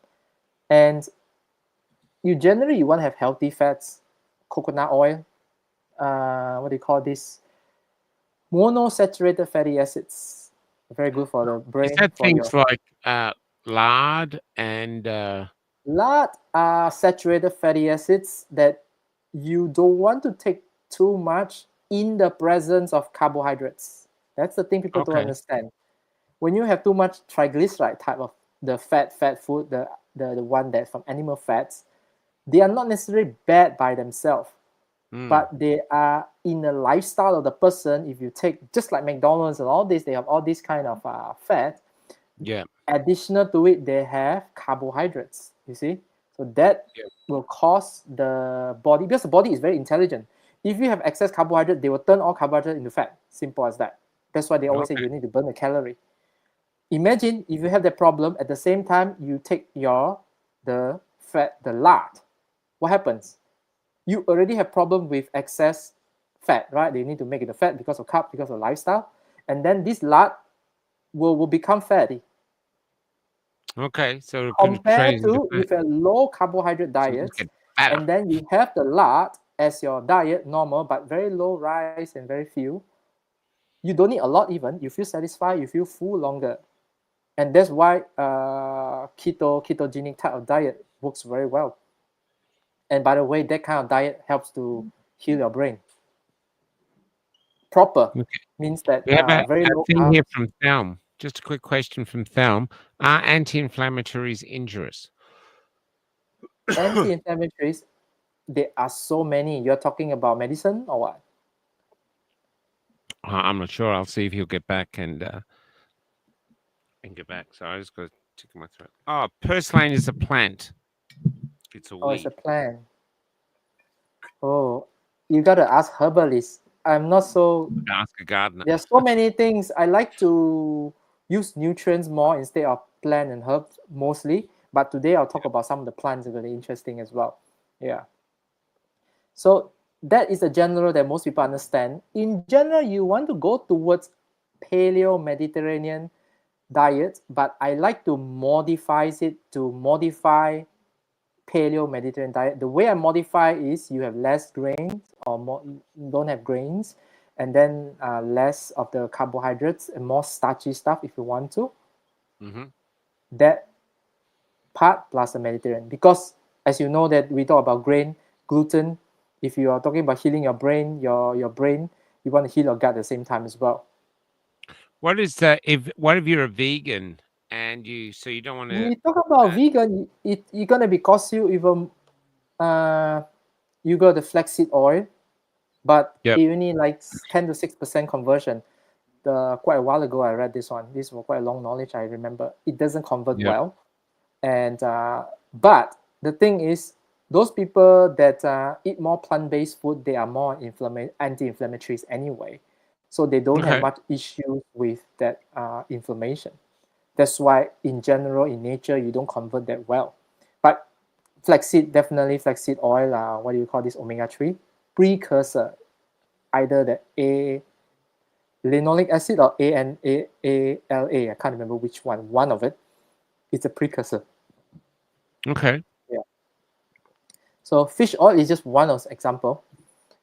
and you want to have healthy fats, coconut oil. What do you call this? Monosaturated fatty acids. Very good for the Is brain, that for things your like lard and lard are saturated fatty acids that you don't want to take too much in the presence of carbohydrates. That's the thing people don't okay. understand. When you have too much triglyceride type of the fat food, the one that's from animal fats, they are not necessarily bad by themselves, Mm. but they are in the lifestyle of the person. If you take just like McDonald's and all this, they have all this kind of fat. Yeah. Additional to it, they have carbohydrates. You see, so that Yeah. will cause the body, because the body is very intelligent. If you have excess carbohydrate, they will turn all carbohydrate into fat. Simple as that. That's why they always say Okay. you need to burn a calorie. Imagine if you have that problem, at the same time you take the fat, the lard. What happens? You already have problem with excess fat, right? They need to make it the fat because of carb, because of lifestyle. And then this lard will become fatty. Okay, so it Compared penetrates into to fat. with a low carbohydrate So you just diet, get fatter. and then you have the lard as your diet, normal, but very low rice and very few. You don't need a lot even. You feel satisfied, you feel full longer. And that's why ketogenic type of diet works very well. And by the way, that kind of diet helps to heal your brain. Proper Okay. means that We have very a low thing here carbs. from Thelm. Just a quick question from Thelm. Are anti-inflammatories injurious? Anti-inflammatories, there are so many. You're talking about medicine or what? I'm not sure. I'll see if he'll get back and get back. So I just got to tickle my throat. Oh, purslane is a plant. It's a Oh, it's a weed. plant. Oh, you gotta ask herbalists. I'm not so. Ask a gardener. There's so many things. I like to use nutrients more instead of plant and herbs mostly. But today I'll talk about some of the plants that are really interesting as well. Yeah. So that is a general that most people understand. In general, you want to go towards paleo Mediterranean diet, but I like to modify it to modify paleo Mediterranean diet. The way I modify is you have less grains or more, don't have grains, and then less of the carbohydrates and more starchy stuff if you want to. Mm-hmm. That part plus the Mediterranean, because as you know that we talk about grain, gluten. If you are talking about healing your brain, your brain, you want to heal your gut at the same time as well. What is what if you're a vegan and you don't want When to? you talk about vegan, it's gonna be cost you even. You got the flaxseed oil, but Yep. it only like 10 to 6% conversion. Quite a while ago, I read this one. This was quite a long knowledge. I remember it doesn't convert Yep. well, and but the thing is, those people that eat more plant-based food, they are more anti-inflammatories anyway, so they don't have Okay. much issues with that inflammation. That's why, in general, in nature, you don't convert that well. But flaxseed, definitely flaxseed oil. What do you call this? Omega-3 precursor, either the linoleic acid or ANAALA. I can't remember which one. One of it. It's a precursor. Okay. Yeah. So fish oil is just one of example,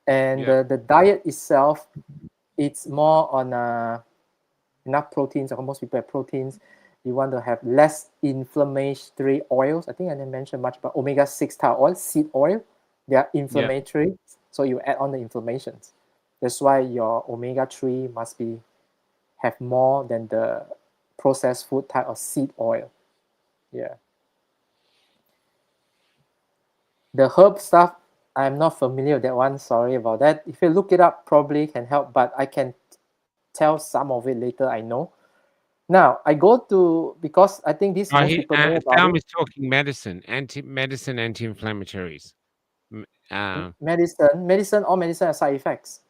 and Yeah. the diet itself, it's more on enough proteins. Or most people have proteins. You want to have less inflammatory oils. I think I didn't mention much about omega-6 type oil, seed oil. They are Yeah. inflammatory, so you add on the inflammations. That's why your omega-3 must have more than the processed food type of seed oil. Yeah. The herb stuff, I'm not familiar with that one. Sorry about that. If you look it up, probably can help, but I can tell some of it later. I know. Now I go to, because I think this most people know about Thelm it. is talking medicine, anti-inflammatories. All medicine have side effects.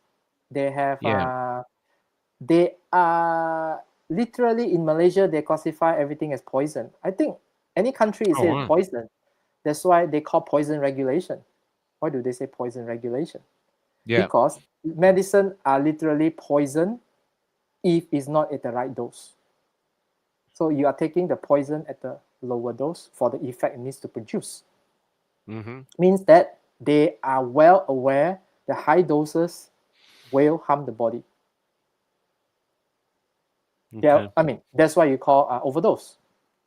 They have Yeah. they are literally in Malaysia, they classify everything as poison. I think any country is Oh say wow. poison. That's why they call poison regulation. Why do they say poison regulation? Yeah. Because medicine are literally poison if it's not at the right dose. So you are taking the poison at the lower dose for the effect it needs to produce. Mm-hmm. Means that they are well aware the high doses will harm the body. Okay. I mean, that's why you call overdose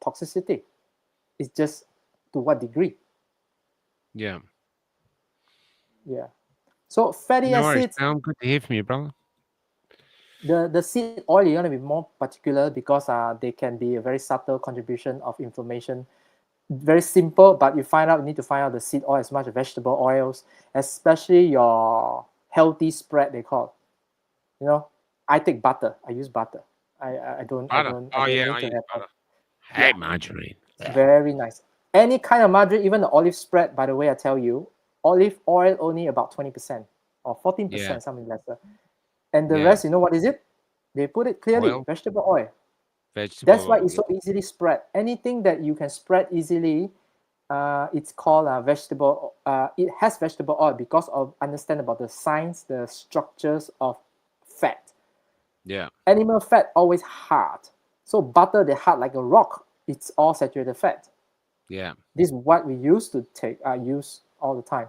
toxicity. It's just to what degree. Yeah. Yeah. So fatty No worries. acids, Thelm, good to hear from you, brother. the seed oil, you want to be more particular because they can be a very subtle contribution of inflammation. Very simple, but you need to find out the seed oil as much as vegetable oils, especially your healthy spread, they call. You know, I take butter. I use butter. I don't Butter. Oh yeah, need I to use have butter. yeah, Hey, margarine. very nice. Any kind of margarine, even the olive spread, by the way, I tell you, olive oil only about 20% or Yeah. 14%, something lesser. And the Yeah. rest, you know what is it? They put it clearly, Oil, vegetable oil. vegetable That's why oil. it's Yeah. so easily spread. Anything that you can spread easily, it's called vegetable. It has vegetable oil because of understand about the science, the structures of fat. Yeah. Animal fat always hard, so butter they hard like a rock. It's all saturated fat. Yeah. This is what we used to use all the time.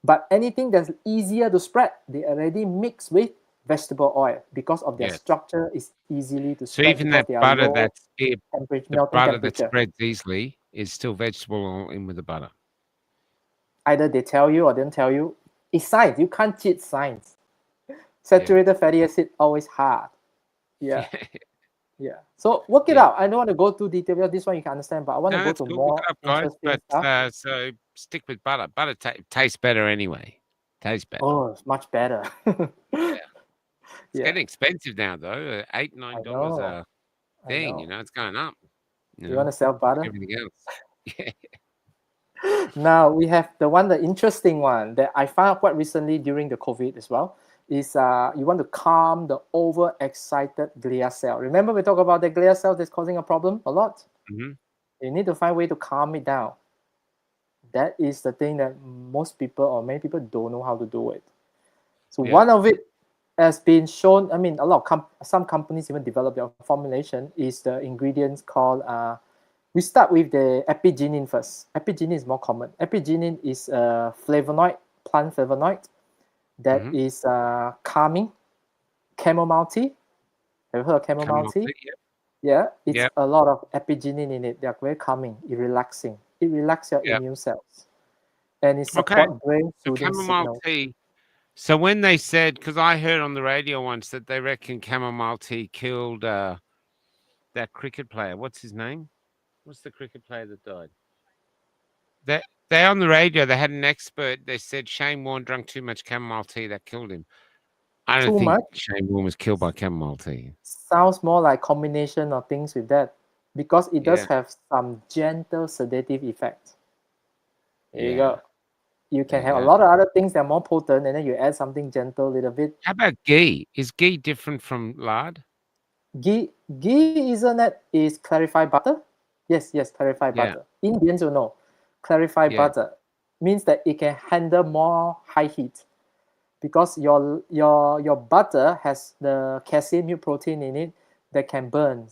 But anything that's easier to spread, they already mix with vegetable oil because of their Yes. structure is easily to So spread even because that they are butter low that's it, temperature, the melting butter that temperature. spreads easily is still vegetable oil in with the butter. Either they tell you or don't tell you. It's science. You can't cheat science. Saturated fatty acid always hard. Yeah. Yeah. So work it Yeah. out. I don't want to go too detailed because this one you can understand, but I want to No, go that's to cool. Look more it up, guys. interesting But stuff. so stick with butter. Butter tastes better anyway. Tastes better. Oh, it's much better. Yeah. It's Yeah, getting expensive now, though. $8, I $9 know. a I thing. know. It's going up. You want to sell Like butter? everything else. Yeah. Now we have the interesting one that I found out quite recently during the COVID as well. Is you want to calm the overexcited glial cell. Remember we talked about the glial cell that's causing a problem a lot. Hmm. You need to find a way to calm it down. That is the thing that most people or many people don't know how to do it. So Yeah. one of it has been shown. I mean, a lot of some companies even develop their formulation. Is the ingredients called. We start with the epigenin first. Epigenin is more common. Epigenin is a flavonoid, plant flavonoid that Hmm. is calming. Chamomile tea. Have you heard of chamomile Camel tea? tea. Yep. Yeah, it's Yep. a lot of epigenin in it. They are very calming, it relaxing. It relaxes your Yep. immune cells, and it Okay. support brain So soothing chamomile signals. tea. So when they said, because I heard on the radio once that they reckon chamomile tea killed that cricket player. What's his name? What's the cricket player that died? They on the radio. They had an expert. They said Shane Warne drank too much chamomile tea that killed him. I don't Too think much Shane Warne was killed by chamomile tea. sounds more like combination of things with that because it does Yeah. have some gentle sedative effect. There you Yeah. go. You There can you have a go. lot of other things that are more potent, and then you add something gentle, a little bit. How about ghee? Is ghee different from lard? Ghee isn't that is clarified butter? Yes, clarified Yeah. butter. Indians will know. Clarified Yeah. butter means that it can handle more high heat because your butter has the casein milk protein in it that can burn,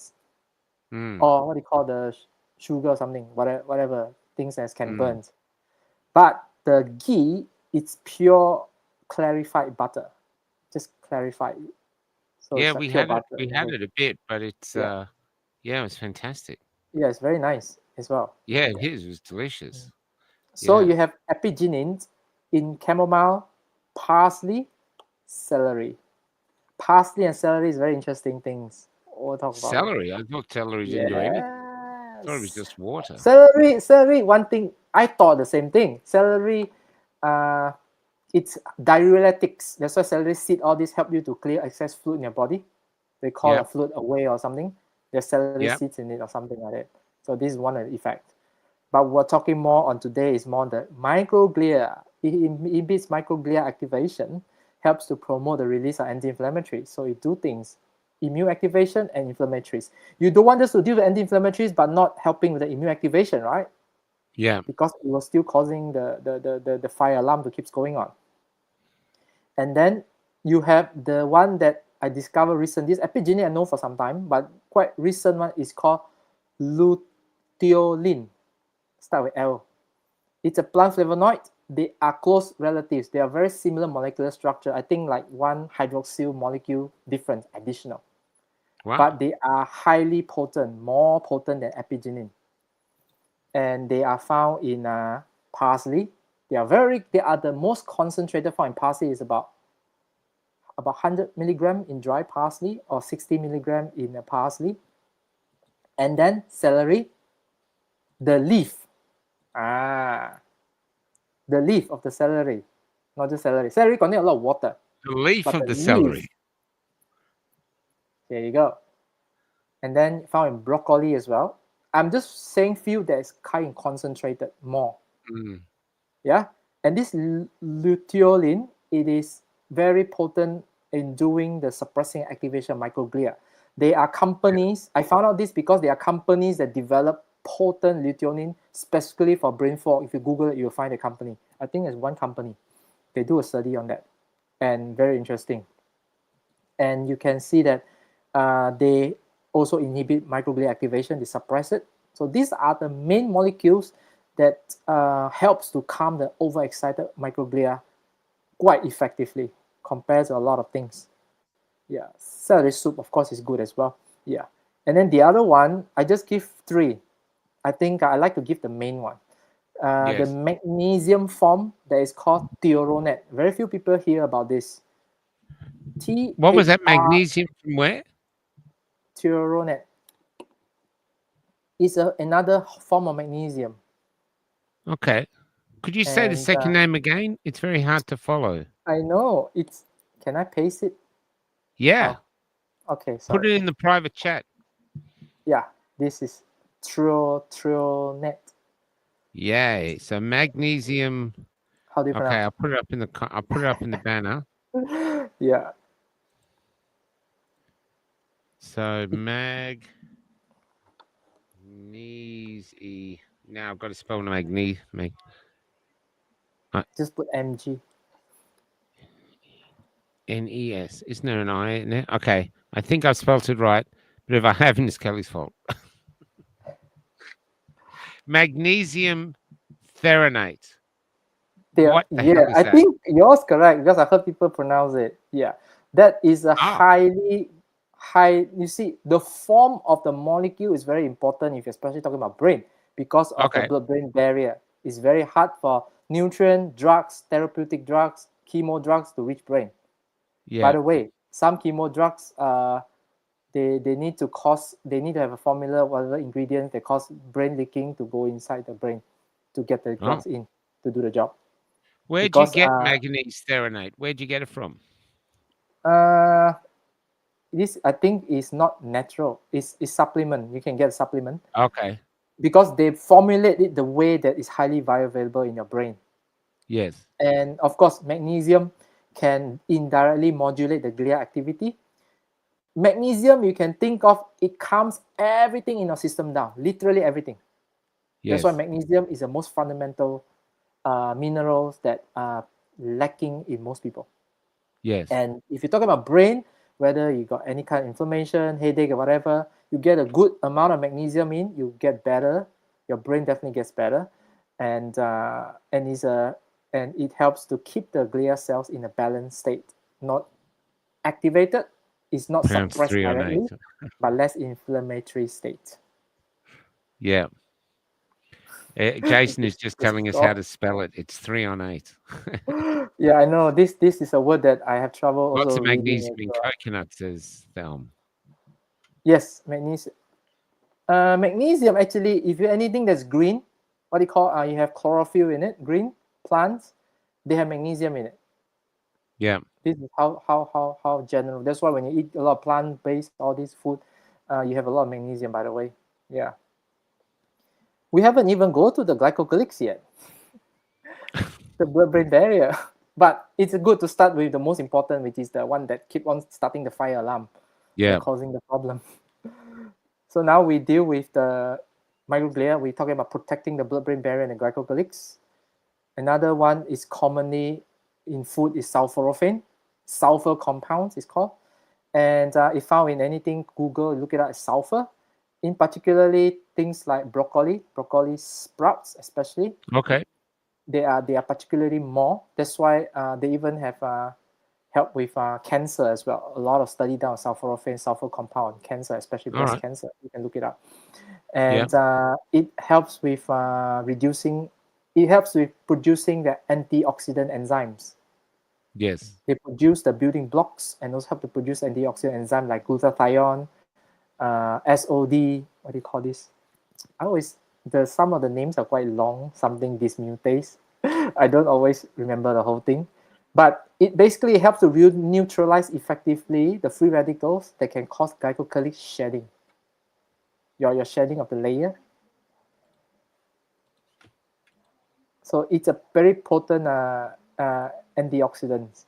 Mm. or what do you call the sugar or something, whatever things that can Mm. burn. But the ghee, it's pure clarified butter, just clarified. So Yeah, it's like pure butter we in a had way. it a bit, but it's Yeah, yeah, it was fantastic. yeah, it's very nice as well. Yeah, it Yeah. is. It was delicious. So Yeah. you have epigenins in chamomile, parsley, celery. Parsley and celery is very interesting things. We'll talk about it. Celery. I thought celery didn't do anything. I thought it was Yes. just water. Celery. One thing I thought the same thing. Celery, uh, it's diuretics. That's why celery seed, all this help you to clear excess fluid in your body. They call a Yep. fluid away or something. There's celery Yep. seeds in it or something like that. So this is one of the effect. But we're talking more on today is more the microglia. It inhibits microglia activation, helps to promote the release of anti-inflammatories. So it do things, immune activation and inflammatories. You don't want us to deal with anti-inflammatories, but not helping with the immune activation, right? Yeah. Because it was still causing the fire alarm to keep going on. And then you have the one that I discovered recently. This epigenetic I know for some time, but quite recent one is called luteolin. Start with L. It's a plant flavonoid. They are close relatives. They are very similar molecular structure. I think like one hydroxyl molecule different, additional. Wow. But they are highly potent, more potent than epigenin. And they are found in parsley. They are the most concentrated form in parsley is about 100 milligram in dry parsley or 60 milligram in parsley. And then celery, the leaf. The leaf of the celery, not just celery. Celery contains a lot of water, The leaf but of the the leaf, celery. there you go. And then found in broccoli as well. I'm just saying few that is kind of concentrated more. Mm. Yeah. And this luteolin, it is very potent in doing the suppressing activation of microglia. They are companies, I found out this because they are companies that develop potent luteolin specifically for brain fog. If you Google it, you'll find a company. I think there's one company. They do a study on that, and very interesting. And you can see that they also inhibit microglia activation. They suppress it. So these are the main molecules that helps to calm the overexcited microglia quite effectively compared to a lot of things. Yeah, celery soup, of course, is good as well. Yeah, and then the other one, I just give 3. I think I like to give the main one. The Yes. magnesium form that is called thioronate. Very few people hear about this. What was that? THR Magnesium from where? thioronate is another form of magnesium. Okay. Could you say the And second name again? It's very hard to follow. I know it's. Can I paste it? Yeah. Oh, okay. Put Sorry. it in the private chat. Yeah, this is thioronate. Yay. So magnesium. How do you Okay, pronounce? I'll put it up in the I'll put it up in the banner. Yeah. So magnesi. Now I've got to spell Just put MG. NES. Isn't there an I in there? Okay. I think I've spelled it right. But if I haven't, it's Kelly's fault. Magnesium threonate. What the hell is I that? think yours correct because I heard people pronounce it. Yeah, that is a Oh, highly high. You see, the form of the molecule is very important if you're especially talking about brain because of the okay. blood-brain barrier. It's very hard for nutrient drugs, therapeutic drugs, chemo drugs to reach brain. By Yeah. the way, some chemo drugs, they need to have a formula, whatever ingredients they cause brain leaking to go inside the brain to get the Oh. drugs in to do the job. Where'd you Because get manganese threonate? Where'd you get it from? this I think is not natural. It's supplement. You can get a supplement Okay. because they formulate it the way that is highly bioavailable in your brain. Yes. And of course, magnesium can indirectly modulate the glial activity. Magnesium, you can think of it calms everything in your system down, literally everything. That's why Yes. magnesium is the most fundamental minerals that are lacking in most people. Yes. And if you're talking about brain, whether you got any kind of inflammation, headache, or whatever, you get a good amount of magnesium in, you get better. Your brain definitely gets better, and it helps to keep the glial cells in a balanced state, not activated. It's not Pounds suppressed 3 on 8. directly, but less inflammatory state. Yeah. Jason is just Just telling us how stop. to spell it. It's 3 on 8. Yeah, I know this is a word that I have trouble Lots also of reading magnesium as in well. coconut, says Thelm. Yes, magnesium. Magnesium actually, if you anything that's green, what do you call? You have chlorophyll in it. Green plants, they have magnesium in it. Yeah. This is how general. That's why when you eat a lot of plant based all this food, you have a lot of magnesium. By the way, yeah. We haven't even go to the glycocalyx yet, the blood-brain barrier. But it's good to start with the most important, which is the one that keep on starting the fire alarm, Yeah. causing the problem. So now we deal with the microglia. We're talking about protecting the blood-brain barrier and the glycocalyx. Another one is commonly in food is sulforaphane. Sulfur compounds is called. And if found in anything, Google, look it up as sulfur. In particularly things like broccoli sprouts especially. Okay. They are particularly more. That's why they even have help with cancer as well. A lot of study done on sulforaphane, sulfur compound, cancer, especially All breast right. cancer. You can look it up. Yeah. And it helps with reducing, it helps with producing the antioxidant enzymes. Yes. They produce the building blocks and also help to produce antioxidant enzyme like glutathione, SOD, what do you call this? Some of the names are quite long, something dismutase. I don't always remember the whole thing. But it basically helps to neutralize effectively the free radicals that can cause glycocalyx shedding. Your shedding of the layer. So it's a very potent antioxidant,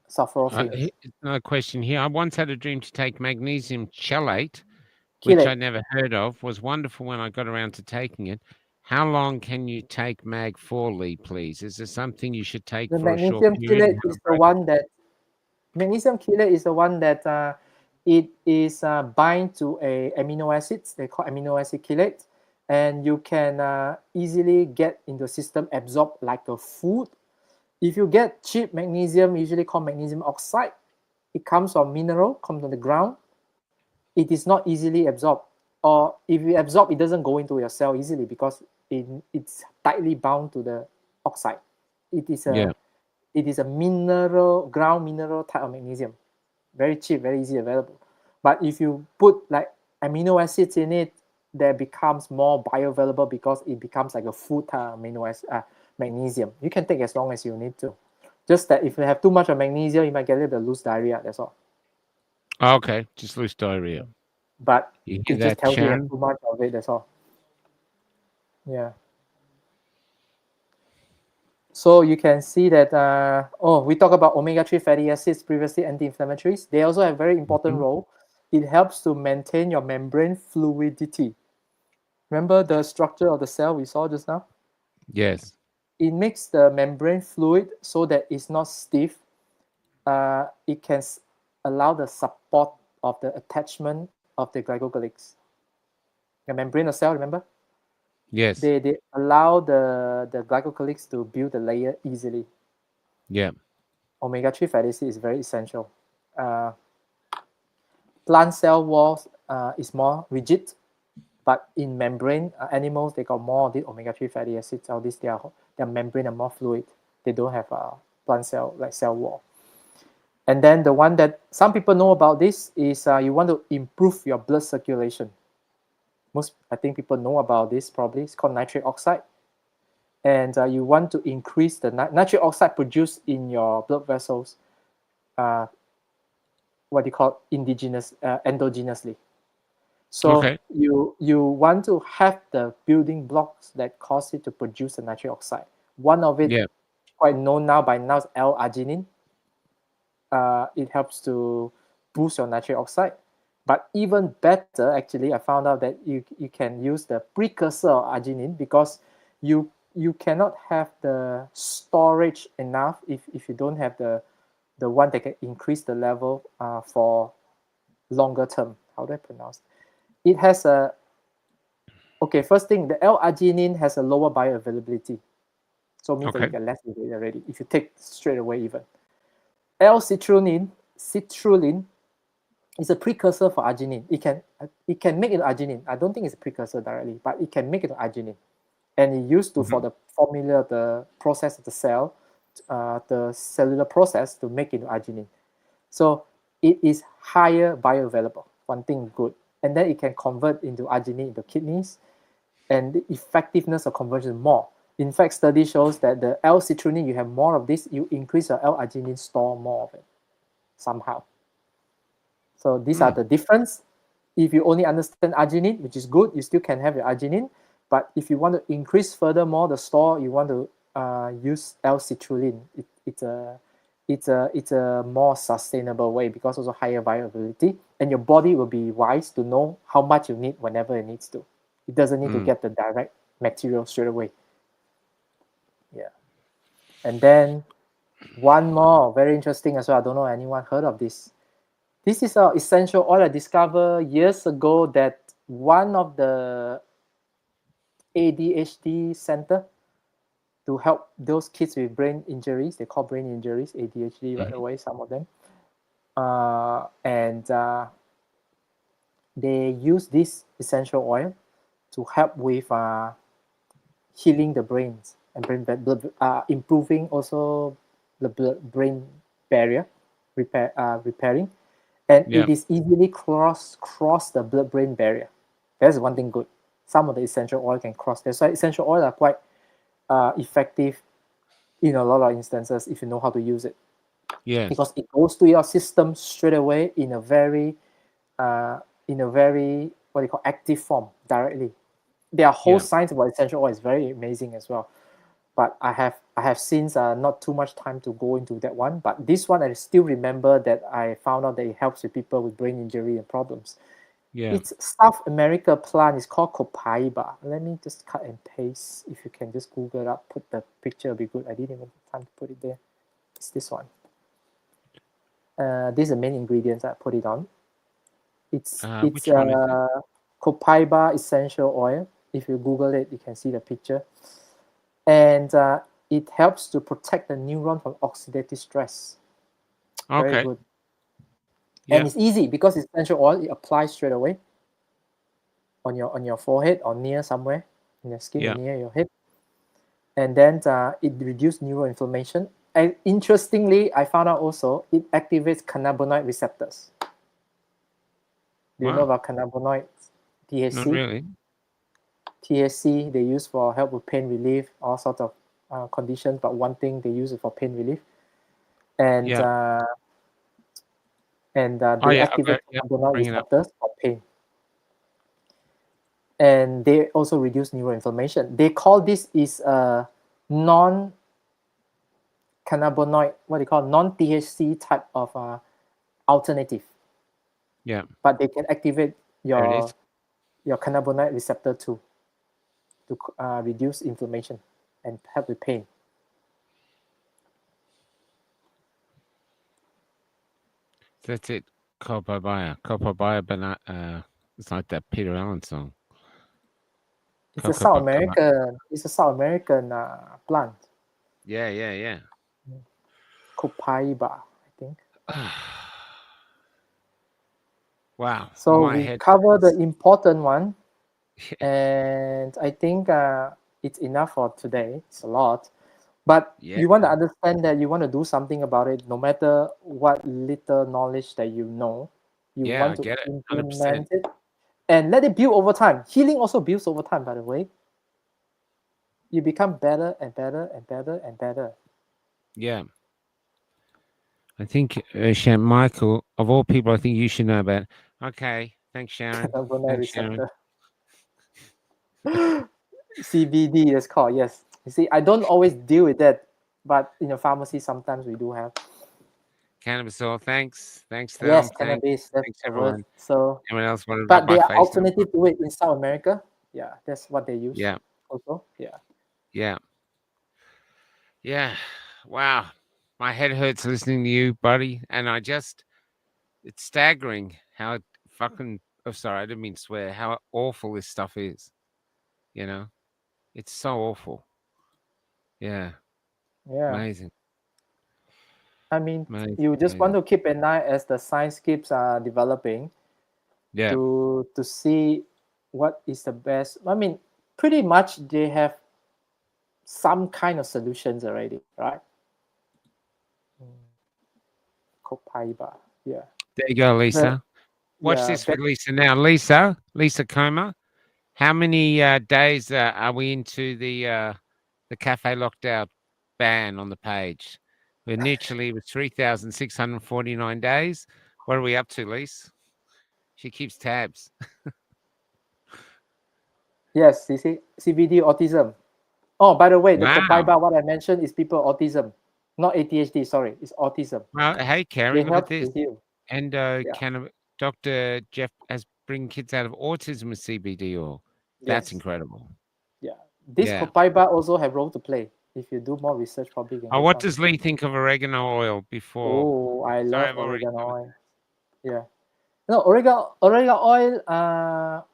sulforaphane. Another question here. I once had a dream to take magnesium chelate which I Chelate. never heard of. Was wonderful when I got around to taking it. How long can you take Mag 4-Lee, please? Is there something you should take The for a short magnesium period and chelate have is a the break? one that it is bind to a amino acids. They call amino acid chelate, and you can easily get into the system, absorb like a food. If you get cheap magnesium, usually called magnesium oxide, it comes from mineral, comes from the ground. It is not easily absorbed, or if you absorb, it doesn't go into your cell easily because it's tightly bound to the oxide. It is Yeah. a mineral, ground mineral type of magnesium, very cheap, very easy available. But if you put like amino acids in it, that becomes more bioavailable because it becomes like a food type of magnesium. You can take as long as you need to. Just that if you have too much of magnesium, you might get a little bit of loose diarrhea. That's all. Okay. Just loose diarrhea. But You hear it just that, tells you you have Sharon? too much of it. That's all. Yeah. So you can see that, we talked about omega-3 fatty acids, previously anti-inflammatories. They also have very important Mhm. role. It helps to maintain your membrane fluidity. Remember the structure of the cell we saw just now? Yes. It makes the membrane fluid so that it's not stiff. It can allow the support of the attachment of the glycocalyx. The membrane of cell, remember? Yes. They allow the glycocalyx to build the layer easily. Yeah. Omega-3 fatty acid is very essential. Uh, plant cell walls is more rigid, but in membrane animals, they got more of the omega-3 fatty acids. All these, their membrane are more fluid. They don't have a plant cell like cell wall. And then the one that some people know about this is you want to improve your blood circulation. I think people know about this probably. It's called nitric oxide. And you want to increase the nitric oxide produced in your blood vessels, what they call endogenously. So Okay. you want to have the building blocks that cause it to produce the nitric oxide. One of it, Yeah. quite known now by now, is L-arginine. It helps to boost your nitric oxide. But even better, actually, I found out that you can use the precursor of arginine because you cannot have the storage enough if you don't have the one that can increase the level for longer term. How do I pronounce? It has a okay. First thing, the L-arginine has a lower bioavailability, so it means that you Okay. get less of it already if you take straight away. Even citrulline is a precursor for arginine. It can make it arginine. I don't think it's a precursor directly, but it can make it arginine, and it used to for Mhm. the formula, the process of the cell, the cellular process to make it arginine. So it is higher bioavailable. One thing good, and then it can convert into arginine into kidneys, and the effectiveness of conversion more. In fact, study shows that the L-citrulline, you have more of this, you increase your L-arginine store more of it somehow. So these are Mm. the difference. If you only understand arginine, which is good, you still can have your arginine. But if you want to increase furthermore the store, you want to use L-citrulline. It's a more sustainable way because also higher viability, and your body will be wise to know how much you need whenever it needs to. It doesn't need to Mm. get the direct material straight away. Yeah. And then one more very interesting as well. I don't know anyone heard of this. This is an essential oil I discovered years ago that one of the ADHD center to help those kids with brain injuries. They call brain injuries ADHD right Mhm. away, some of them. And they use this essential oil to help with healing the brains and improving also the brain barrier repairing, and Yeah. it is easily cross the blood-brain barrier. That's one thing good. Some of the essential oil can cross. That's why essential oil are quite effective in a lot of instances if you know how to use it, Yes. because it goes to your system straight away uh, in a very what you call active form directly. There are whole Yeah. science about essential oil. It's very amazing as well. But I have since not too much time to go into that one. But this one I still remember that I found out that it helps with people with brain injury and problems. Yeah. It's South America plant. It's called copaiba. Let me just cut and paste. If you can just Google it up, put the picture, it'll be good. I didn't even have time to put it there. It's this one. These are the main ingredients I put it on. It's Which one is it? copaiba essential oil. If you Google it, you can see the picture. And it helps to protect the neuron from oxidative stress. Very Okay. good. Yeah. And it's easy because it's essential oil. It applies straight away on your forehead or near somewhere in your skin Yeah. near your head. And then it reduces neuroinflammation. And interestingly, I found out also it activates cannabinoid receptors. Do you know Wow. about cannabinoids? Not THC. really. THC they use for help with pain relief, all sorts of conditions. But one thing they use it for pain relief, and Yeah. Oh they yeah. Okay. activate Yeah. cannabinoid Bring it up. receptors for pain. And they also reduce neuroinflammation. They call this is a non-cannabinoid, what they call non-THC type of alternative, Yeah. but they can activate There it is. your cannabinoid receptor too to reduce inflammation and help with pain. That's it. Copabaya. Copabaya banana. It's like that Peter Allen song. It's a South Copacabana. American. It's a South American plant, Yeah. Yeah. Yeah. copaiba, I think. Wow. So My we head cover the hurts. important one, Yeah. and I think it's enough for today. It's a lot, but Yeah. you want to understand that you want to do something about it, no matter what little knowledge that you know. You Yeah. want I to get it. 100%. implement it and let it build over time. Healing also builds over time, by the way. You become better and better and better and better. Yeah. I think Michael, of all people, I think you should know about. Okay. Thanks, Sharon. Cannabinoid Thanks, Sharon. receptor. CBD is called, yes. You see, I don't always deal with that, but in the pharmacy, sometimes we do have. Cannabis oil. Thanks. Thanks, Yes, Thelm. Thanks. cannabis, that's Thanks, the word. everyone. So, Anyone else want to rub but my they are face now? alternative to it in South America. Yeah, that's what they use Yeah. also. Yeah. Yeah. Yeah. Wow. My head hurts listening to you, buddy. And it's staggering how fucking, oh, sorry, I didn't mean to swear, how awful this stuff is. You know, it's so awful. Yeah. Yeah. Amazing. I mean, Amazing. you just want Amazing. to keep an eye as the science keeps developing Yeah. to see what is the best. I mean, pretty much they have some kind of solutions already, right? Copaiba. Yeah. There you go, The, Lisa. Watch yeah. this with Lisa now. Lisa Coma, how many days are we into the cafe lockdown ban on the page? We're literally with 3,649 days. What are we up to, Lisa? She keeps tabs. Yes, you see, CBD autism. Oh, by the way, the Wow. copaiba, what I mentioned is people autism, not ADHD. Sorry, it's autism. Well, hey, Carrie, They look at help this. to heal. Endo Yeah. can Dr. Jeff has bring kids out of autism with CBD oil. That's Yes. incredible. Yeah. This Yeah. copaiba also have role to play. If you do more research, probably you can go What find it. does Lee think of oregano oil before? Oh, I Sorry, love I've already oregano covered oil. Yeah. No, oregano oil.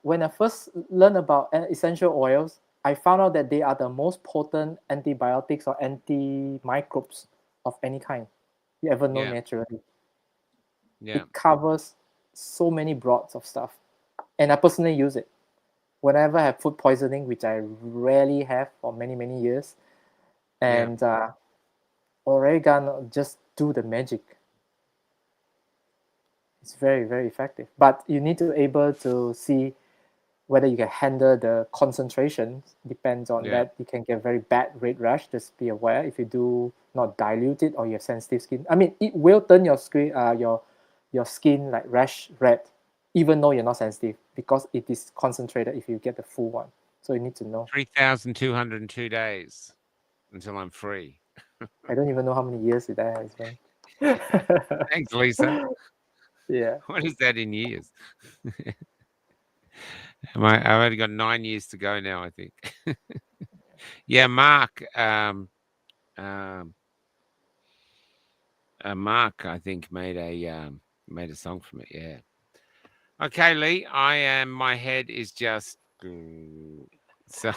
When I first learned about essential oils, I found out that they are the most potent antibiotics or antimicrobes of any kind you ever know Yeah. naturally. Yeah. It covers so many broads of stuff, and I personally use it whenever I have food poisoning, which I rarely have for many years. Yeah. And oregano just do the magic. It's very effective, but you need to able to see whether you can handle the concentration. Depends on Yeah. that. You can get very bad red rash. Just be aware if you do not dilute it or you have sensitive skin. I mean, it will turn your skin your skin like rash red, even though you're not sensitive, because it is concentrated if you get the full one. So you need to know. 3,202 days until I'm free. I don't even know how many years it has been. Thanks, Lisa. Yeah. What is that in years? I've only got 9 years to go now, I think. Yeah, Mark. Um, Mark, I think made a song from it. Yeah. Okay, Lee. My head is just so.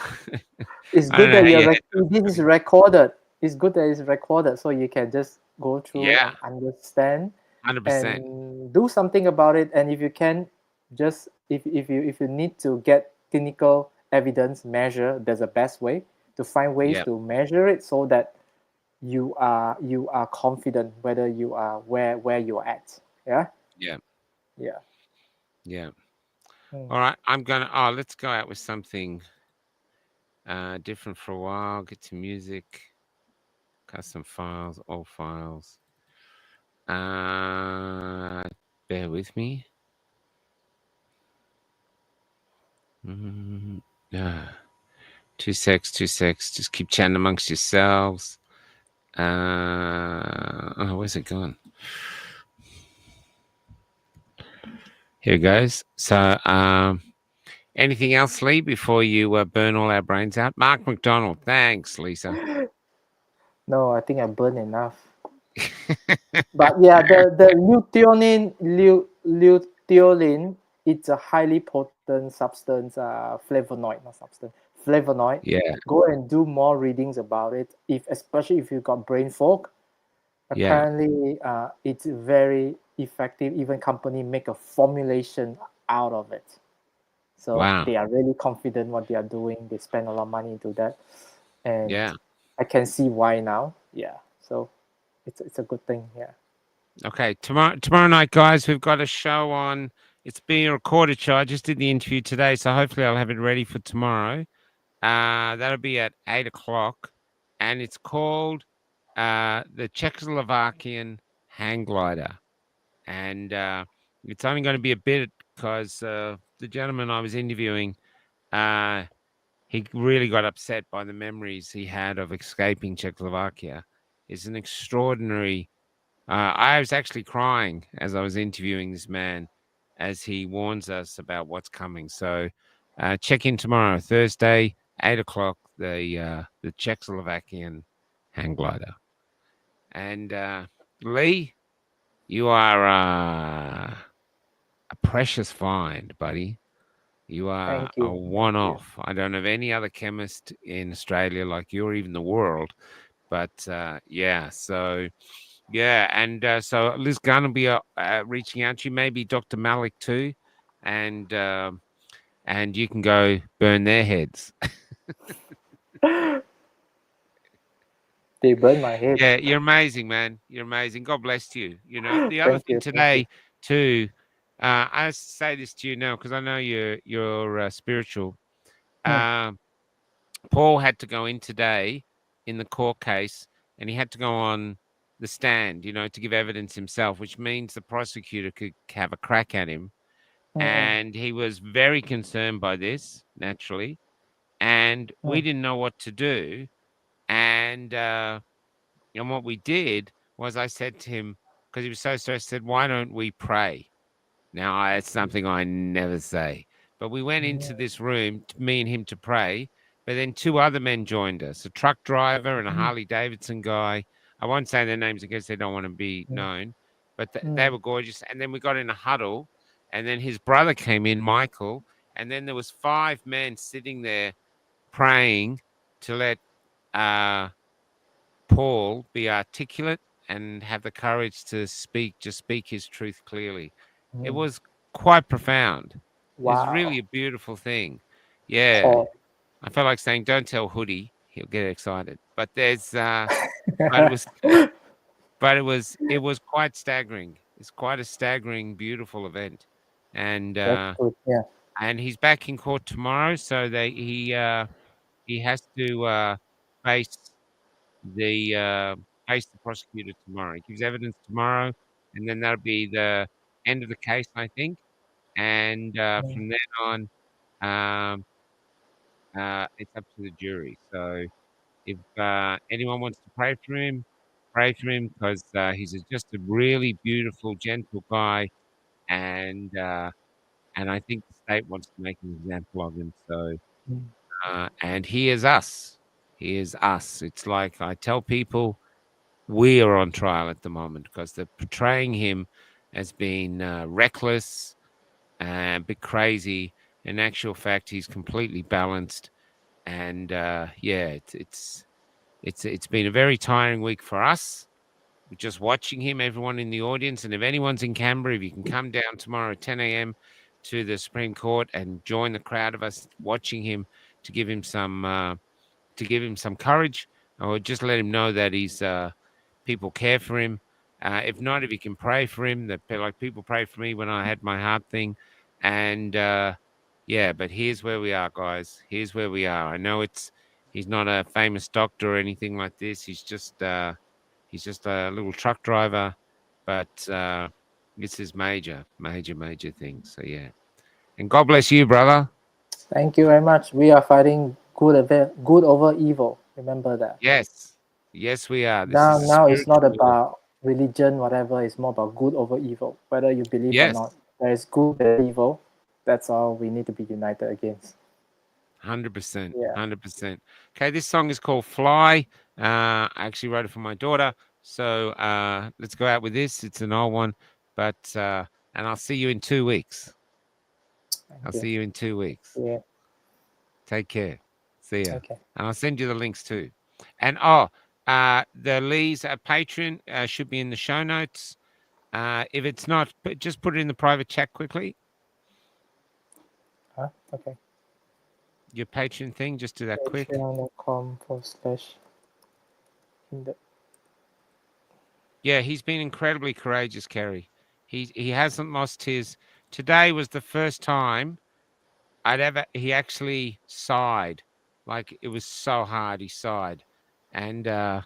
It's I don't good know that how your head's this is going. recorded. It's good that it's recorded, so you can just go through Yeah, and understand 100%. and do something about it. And if you can, just if you need to get clinical evidence measure, there's a best way to find ways Yeah, to measure it so that you are confident whether you are where you're at. Yeah, yeah, yeah. yeah. Mm. All right, I'm gonna. Oh, let's go out with something different for a while. Get to music, custom files, all files. Uh, Bear with me. Yeah. 2 secs, 2 secs. Just keep chatting amongst yourselves. Oh, where's it gone? Here it goes. So, anything else, Lee, before you burn all our brains out? Mark McDonald. Thanks, Lisa. No, I think I burned enough. But yeah, the luteolin, it's a highly potent substance, flavonoid, not substance, flavonoid. Yeah, Go and do more readings about it. If especially if you got brain fog, yeah. apparently it's very effective. Even company make a formulation out of it. So Wow. they are really confident what they are doing. They spend a lot of money into that, and Yeah. I can see why now. Yeah, so it's a good thing. Yeah. Okay. Tomorrow night, guys, we've got a show on. It's being recorded show. I just did the interview today, so hopefully I'll have it ready for tomorrow. That'll be at 8 o'clock, and it's called the Czechoslovakian hang glider, and it's only going to be a bit because the gentleman I was interviewing, uh, he really got upset by the memories he had of escaping Czechoslovakia. It's an extraordinary. I was actually crying as I was interviewing this man, as he warns us about what's coming. So check in tomorrow, Thursday, 8 o'clock. The Czechoslovakian hang glider, and Lee. You are a precious find, buddy. You are Thank a you. one Thank you. off. I don't have any other chemist in Australia like you or even the world. But yeah, so yeah. And so Liz Gunn will be reaching out to you, maybe Dr. Malik too. And you can go burn their heads. They burn my head. Yeah, you're amazing, man. You're amazing. God bless you. You know, the other Thank thing you. Thank you. today too, I say this to you now because I know you're spiritual. Mm, Um, Paul had to go in today in the court case, and he had to go on the stand, to give evidence himself, which means the prosecutor could have a crack at him. mm, mm, And he was very concerned by this, naturally, and we mm, didn't know what to do. And what we did was I said to him, because he was so stressed, I said, "Why don't we pray?" Now, it's something I never say. But we went into mm, this room, me and him, to pray. But then two other men joined us, a truck driver and a mm, Harley Davidson guy. I won't say their names in case they don't want to be mm, known, but they mm, were gorgeous. And then we got in a huddle, and then his brother came in, Michael, and then there was five men sitting there praying to let uh, Paul be articulate and have the courage to speak his truth clearly. It mm. was quite profound. It's Wow. really a beautiful thing. Yeah. Oh. I felt like saying, "Don't tell Hoodie, he'll get excited." But but it was, it was quite staggering. It's quite a staggering, beautiful event. And, That's good. Yeah. he's back in court tomorrow. So he has to, face face the prosecutor tomorrow. He gives evidence tomorrow, and then that'll be the end of the case, I think. And Mm, from then on, um, it's up to the jury. So if anyone wants to pray for him because just a really beautiful, gentle guy, and and I think the state wants to make an example of him. So, Mm. and he is us. He is us. It's like I tell people we are on trial at the moment because they're portraying him as being reckless and a bit crazy. In actual fact, he's completely balanced. And yeah, it's been a very tiring week for us. Just watching him, everyone in the audience, and if anyone's in Canberra, if you can come down tomorrow at 10 a.m. to the Supreme Court and join the crowd of us watching him to give him some courage, or just let him know that he's people care for him. If not, if you can pray for him, that like people pray for me when I had my heart thing, and yeah. But here's where we are, guys. Here's where we are. I know he's not a famous doctor or anything like this. He's just a little truck driver, but this is major thing. So yeah, and God bless you, brother. Thank you very much. We are fighting good over evil. Remember that. Yes, we are. This Now, is a now it's not spiritual war. about religion, whatever. It's more about good over evil. Whether you believe or Yes, not, there is good and evil. That's all we need to be united against. 100%, Yeah. 100%. Okay, this song is called "Fly." I actually wrote it for my daughter. So let's go out with this. It's an old one, but and I'll see you in 2 weeks. I'll see you in 2 weeks. Yeah. Take care. See ya. Okay. And I'll send you the links too. And the Lee's Patreon should be in the show notes. If it's not, just put it in the private chat quickly. Huh? Okay. Your Patreon thing, just do that quick. Patreon.com/Kyndart. Yeah, he's been incredibly courageous, Kerry. He hasn't lost his. Today was the first time he actually sighed. Like it was so hard, he sighed. And I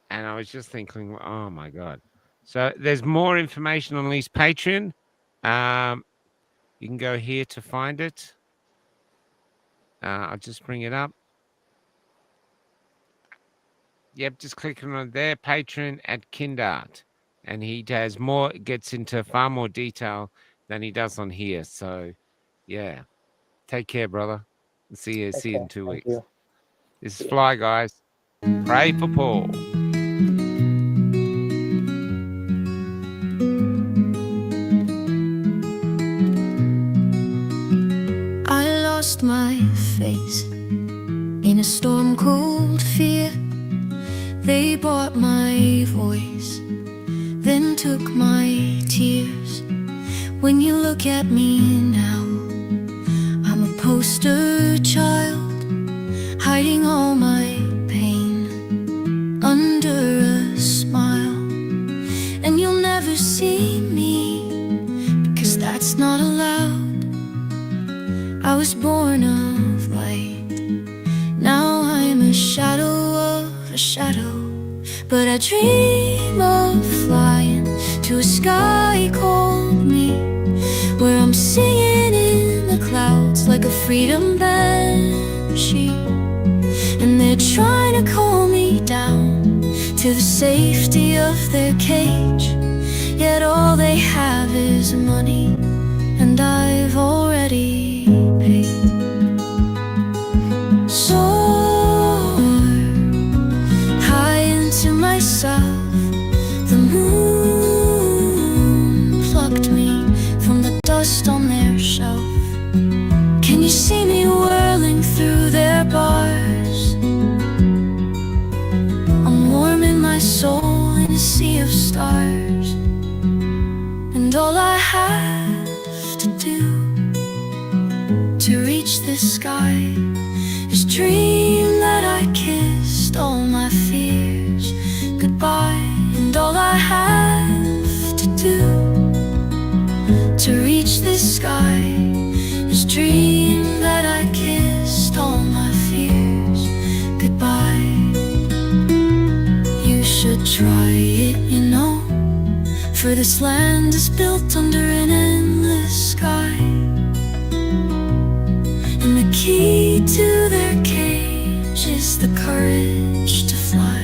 was just thinking, oh my God. So there's more information on Lee's Patreon. You can go here to find it. I'll just bring it up. Yep, just clicking on their Patreon at Kyndart. And he gets into far more detail than he does on here. So yeah. Take care, brother. See you in 2 weeks. You. This is Fly, guys. Pray for Paul. I lost my face in a storm cold fear. They bought my voice, then took my tears. When you look at me now, I'm a poster child, hiding all my pain under a smile. And you'll never see me, because that's not allowed. I was born of light, now I'm a shadow of a shadow. But I dream of flying to a sky called me, where I'm singing in the clouds like a freedom banshee. And they're trying to call me down to the safety of their cage, yet all they have is money, and I've already paid. Soar high into myself. The moon plucked me from the dust on their shelf. Can you see me whirling through their bars? I'm warming my soul in a sea of stars. And all I have to do to reach the sky is dream that I kissed all my fears goodbye. And all I have to do to reach the sky is dream that I kissed all my fears goodbye. You should try it, you know, for this land is built under an endless sky. And the key to their cage is the courage to fly.